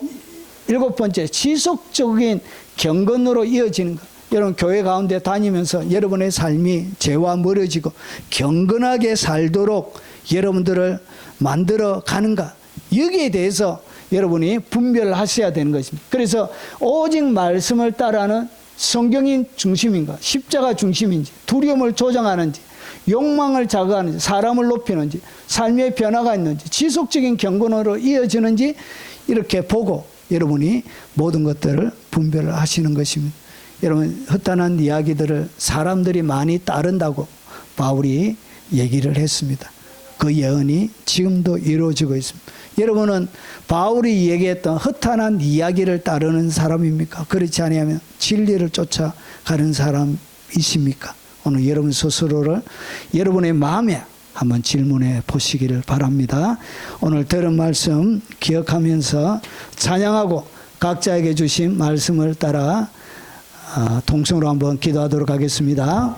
A: 7번째, 지속적인 경건으로 이어지는 것. 여러분 교회 가운데 다니면서 여러분의 삶이 죄와 멀어지고 경건하게 살도록 여러분들을 만들어 가는가, 여기에 대해서 여러분이 분별하셔야 되는 것입니다. 그래서 오직 말씀을 따라하는 성경인 중심인가, 십자가 중심인지, 두려움을 조장하는지, 욕망을 자극하는지, 사람을 높이는지, 삶의 변화가 있는지, 지속적인 경건으로 이어지는지, 이렇게 보고 여러분이 모든 것들을 분별을 하시는 것입니다. 여러분, 허탄한 이야기들을 사람들이 많이 따른다고 바울이 얘기를 했습니다. 그 예언이 지금도 이루어지고 있습니다. 여러분은 바울이 얘기했던 허탄한 이야기를 따르는 사람입니까? 그렇지 아니하면 진리를 쫓아가는 사람이십니까? 오늘 여러분 스스로를 여러분의 마음에 한번 질문해 보시기를 바랍니다. 오늘 들은 말씀 기억하면서 찬양하고 각자에게 주신 말씀을 따라 통성으로 한번 기도하도록 하겠습니다.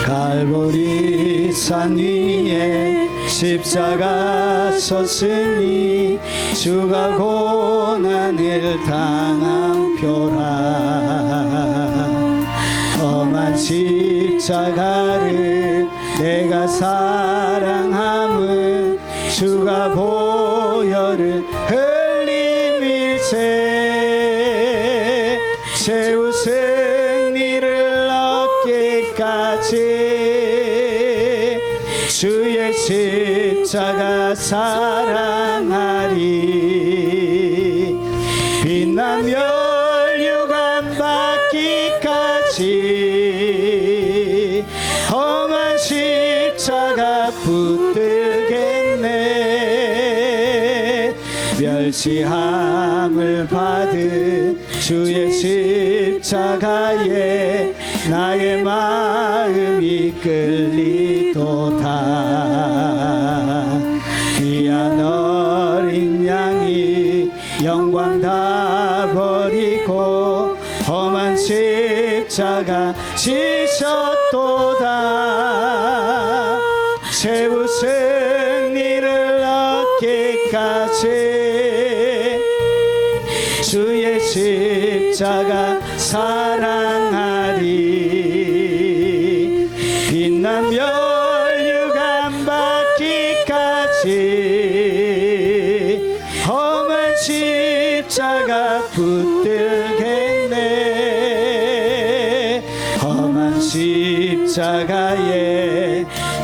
A: 갈보리 산 위에 십자가 섰으니 주가 고난을 당한 표라. 험한 십자가를 내가 사랑함은 주가 보혈을 흘림일세. 최후 승리를 얻기까지 주의 십자가 사랑하리. 빛나며 멸류관 받기까지 험한 십자가 붙들겠네. 멸시함을 받은 주의 십자가에 나의 마음이 끌리도다. 귀한 어린 양이 영광 다 버리고 험한 십자가 지셨도다. 최후 승리를 얻기까지 주의 십자가 사랑하리. 빛난 멸류관 받기까지 험한 십자가 붙들겠네. 험한 십자가에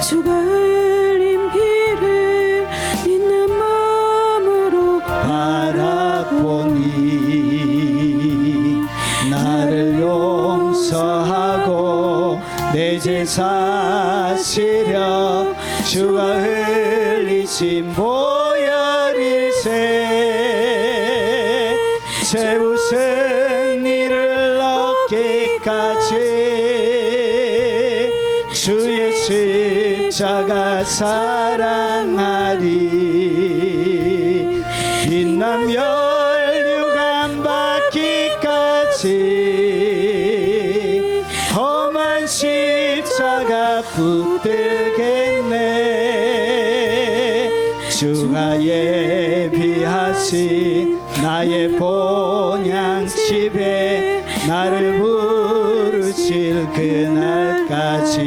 B: 주가 흘린 피를 있는 마음으로
A: 바라보니 나를 용서하고 내 죄 사시려 주가 흘리신 보혈일세. 최후 승리를 얻기까지 주의 십자가 사랑하리. 빛난 멸류관 받기까지 험한 십자가 붙들겠네. 주가 예비하신 나의 본향집에 나를 부르실 그날까지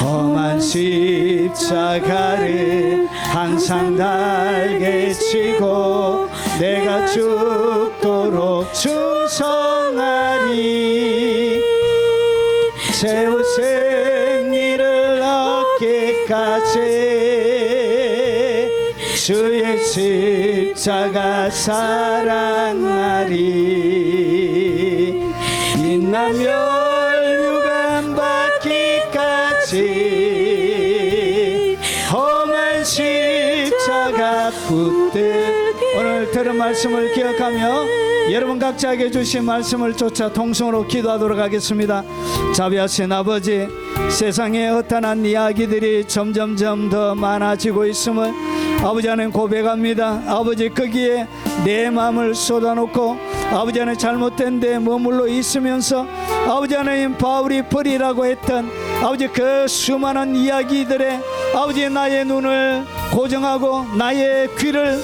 A: 험한 십자가를 항상 달게 지고 내가 죽도록 충성하리. 최후 승리를 얻기까지 주의 십자가 사랑하리. 빛난 멸류관 받기까지 험한 십자가 붙들. 오늘 들은 말씀을 기억하며 여러분 각자에게 주신 말씀을 쫓아 통성으로 기도하도록 하겠습니다. 자비하신 아버지, 세상에 허탄한 이야기들이 점점점 더 많아지고 있음을 아버지 하나님 고백합니다. 아버지, 거기에 내 마음을 쏟아놓고 아버지 하나님 잘못된 데 머물러 있으면서 아버지 하나님 바울이 버리라고 했던 아버지 그 수많은 이야기들에 아버지 나의 눈을 고정하고 나의 귀를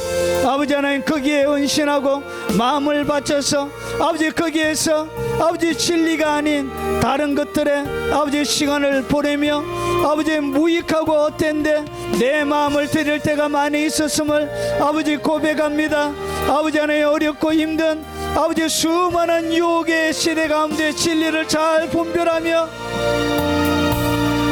A: 아버지 하나님 거기에 헌신하고 마음을 바쳐서 아버지 거기에서 아버지 진리가 아닌 다른 것들에 아버지 시간을 보내며 아버지 무익하고 헛된데 내 마음을 드릴 때가 많이 있었음을 아버지 고백합니다. 아버지 하나님 어렵고 힘든 아버지 수많은 유혹의 시대 가운데 진리를 잘 분별하며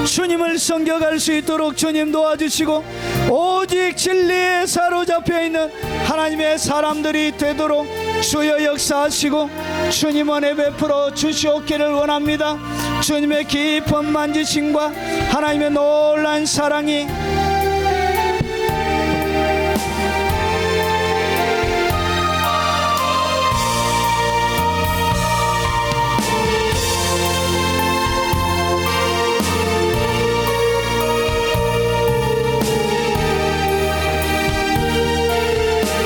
A: 주님을 섬겨갈 수 있도록 주님 도와주시고 오직 진리에 사로잡혀 있는 하나님의 사람들이 되도록 주여 역사하시고 주님 은혜 베풀어 주시옵기를 원합니다. 주님의 깊은 만지심과 하나님의 놀라운 사랑이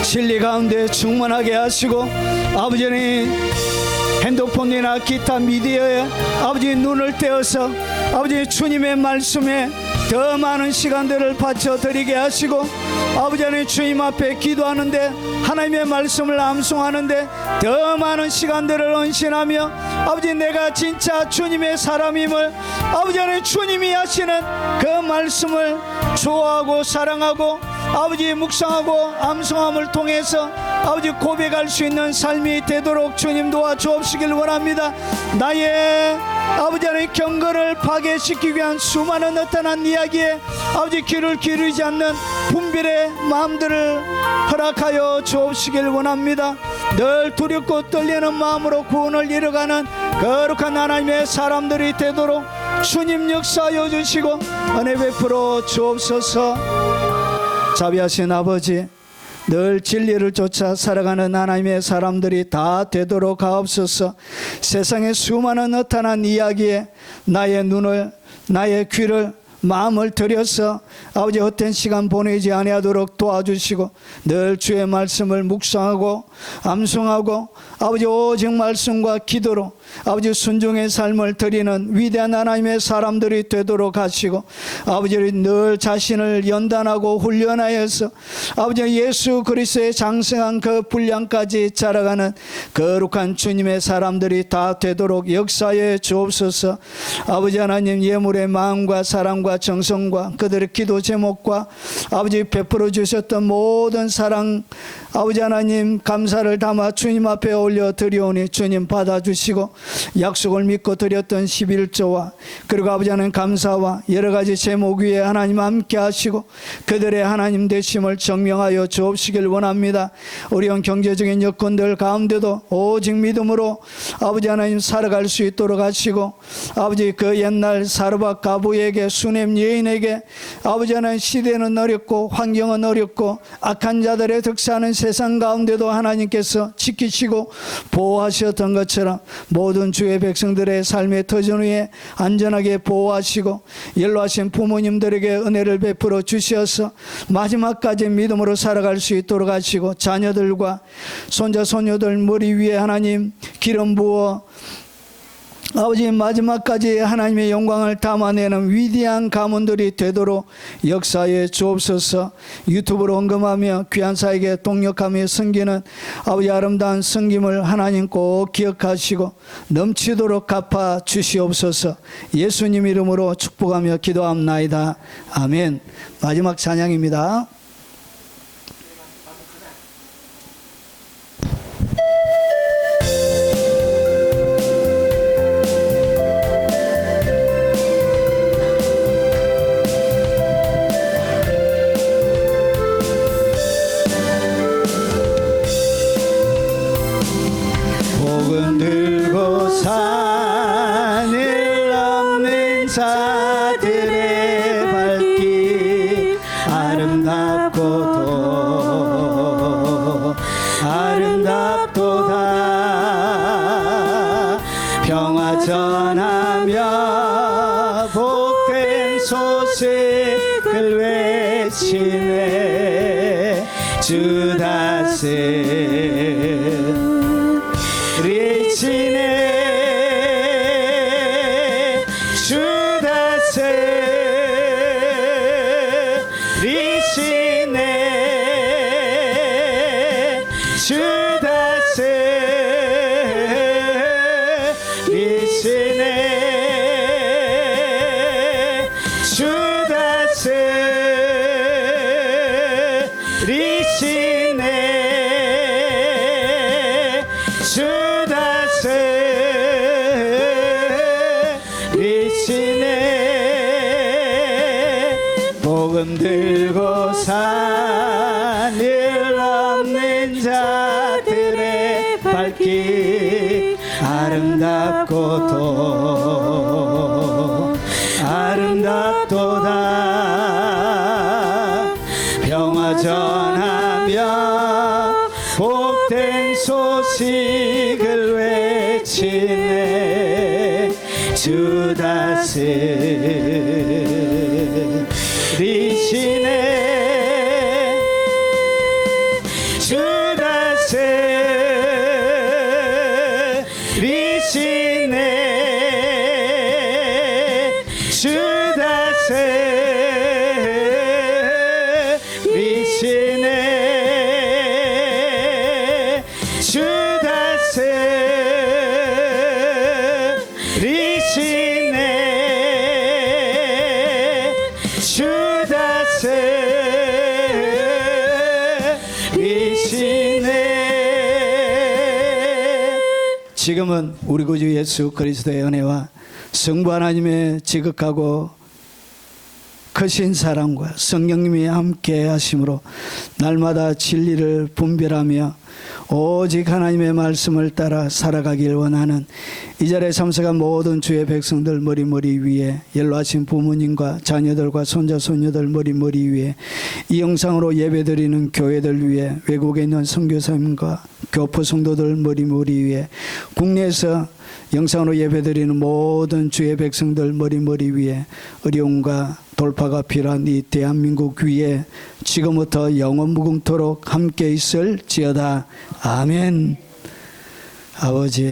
A: 진리 가운데 충만하게 하시고 아버지는 핸드폰이나 기타 미디어에 아버지 눈을 떼어서 아버지 주님의 말씀에 더 많은 시간들을 바쳐드리게 하시고 아버지 하나님 주님 앞에 기도하는데 하나님의 말씀을 암송하는데 더 많은 시간들을 헌신하며 아버지 내가 진짜 주님의 사람임을 아버지 하나님 주님이 하시는 그 말씀을 좋아하고 사랑하고 아버지 묵상하고 암송함을 통해서 아버지 고백할 수 있는 삶이 되도록 주님 도와주옵시길 원합니다. 나의 아버지 하나님 경건을 파괴시키기 위한 수많은 나타난 이야기에 아버지 귀를 기울이지 않는 분별의 마음들을 허락하여 주옵시길 원합니다. 늘 두렵고 떨리는 마음으로 구원을 이뤄가는 거룩한 하나님의 사람들이 되도록 주님 역사하여 주시고 은혜 베풀어 주옵소서. 자비하신 아버지, 늘 진리를 쫓아 살아가는 하나님의 사람들이 다 되도록 하옵소서. 세상의 수많은 나타난 이야기에 나의 눈을 나의 귀를 마음을 들여서 아버지 헛된 시간 보내지 아니하도록 도와주시고 늘 주의 말씀을 묵상하고 암송하고 아버지 오직 말씀과 기도로 아버지 순종의 삶을 드리는 위대한 하나님의 사람들이 되도록 하시고 아버지 늘 자신을 연단하고 훈련하여서 아버지 예수 그리스도의 장성한 그 분량까지 자라가는 거룩한 주님의 사람들이 다 되도록 역사해 주옵소서. 아버지 하나님 예물의 마음과 사랑과 정성과 그들의 기도 제목과 아버지 베풀어 주셨던 모든 사랑 아버지 하나님 감사를 담아 주님 앞에 올려 드리오니 주님 받아주시고 약속을 믿고 드렸던 11조와 그리고 아버지 하나님 감사와 여러 가지 제목 위에 하나님 함께 하시고 그들의 하나님 되심을 증명하여 주옵시길 원합니다. 어려운 경제적인 여건들 가운데도 오직 믿음으로 아버지 하나님 살아갈 수 있도록 하시고 아버지 그 옛날 사르밧 가부에게 수넴 여인에게 아버지 하나님 시대는 어렵고 환경은 어렵고 악한 자들의 득세하는 세상 가운데도 하나님께서 지키시고 보호하셨던 것처럼 모든 주의 백성들의 삶의 터전 위에 안전하게 보호하시고 연로하신 부모님들에게 은혜를 베풀어 주셔서 마지막까지 믿음으로 살아갈 수 있도록 하시고 자녀들과 손자 손녀들 머리 위에 하나님 기름 부어 아버지 마지막까지 하나님의 영광을 담아내는 위대한 가문들이 되도록 역사에 주옵소서. 유튜브로 언급하며 귀한 사에게 동력하며 섬기는 아버지 아름다운 섬김을 하나님 꼭 기억하시고 넘치도록 갚아 주시옵소서. 예수님 이름으로 축복하며 기도합나이다. 아멘. 마지막 찬양입니다. 복음 들고 산을 넘는 자들의 발길 아름답고도 아름답도다. 평화 전하며 복된 소식을 외치네. 주 다스 주 다스리시네 주 다스리시네 복음 들고 산일 없는 자들의 발길 아름답고도 아름답도다 평화 전하며 복된 소식을 외치네 주 다스리시네 주 다스리시네 주 다스리시네 주 다스리시네 주 다스리시네 지금은 우리 구주 예수 그리스도의 은혜와 성부 하나님의 지극하고 크신 사랑과 성령님이 함께 하심으로 날마다 진리를 분별하며 오직 하나님의 말씀을 따라 살아가길 원하는 이 자리에 참석한 모든 주의 백성들 머리 위에 연로하신 부모님과 자녀들과 손자 손녀들 머리 위에 이 영상으로 예배드리는 교회들 위에 외국에 있는 선교사님과 교포 성도들 머리 위에 국내에서 영상으로 예배드리는 모든 주의 백성들 머리 위에 어려움과 돌파가 필요한 이 대한민국 위에 지금부터 영원 무궁토록 함께 있을지어다. 아멘. 아버지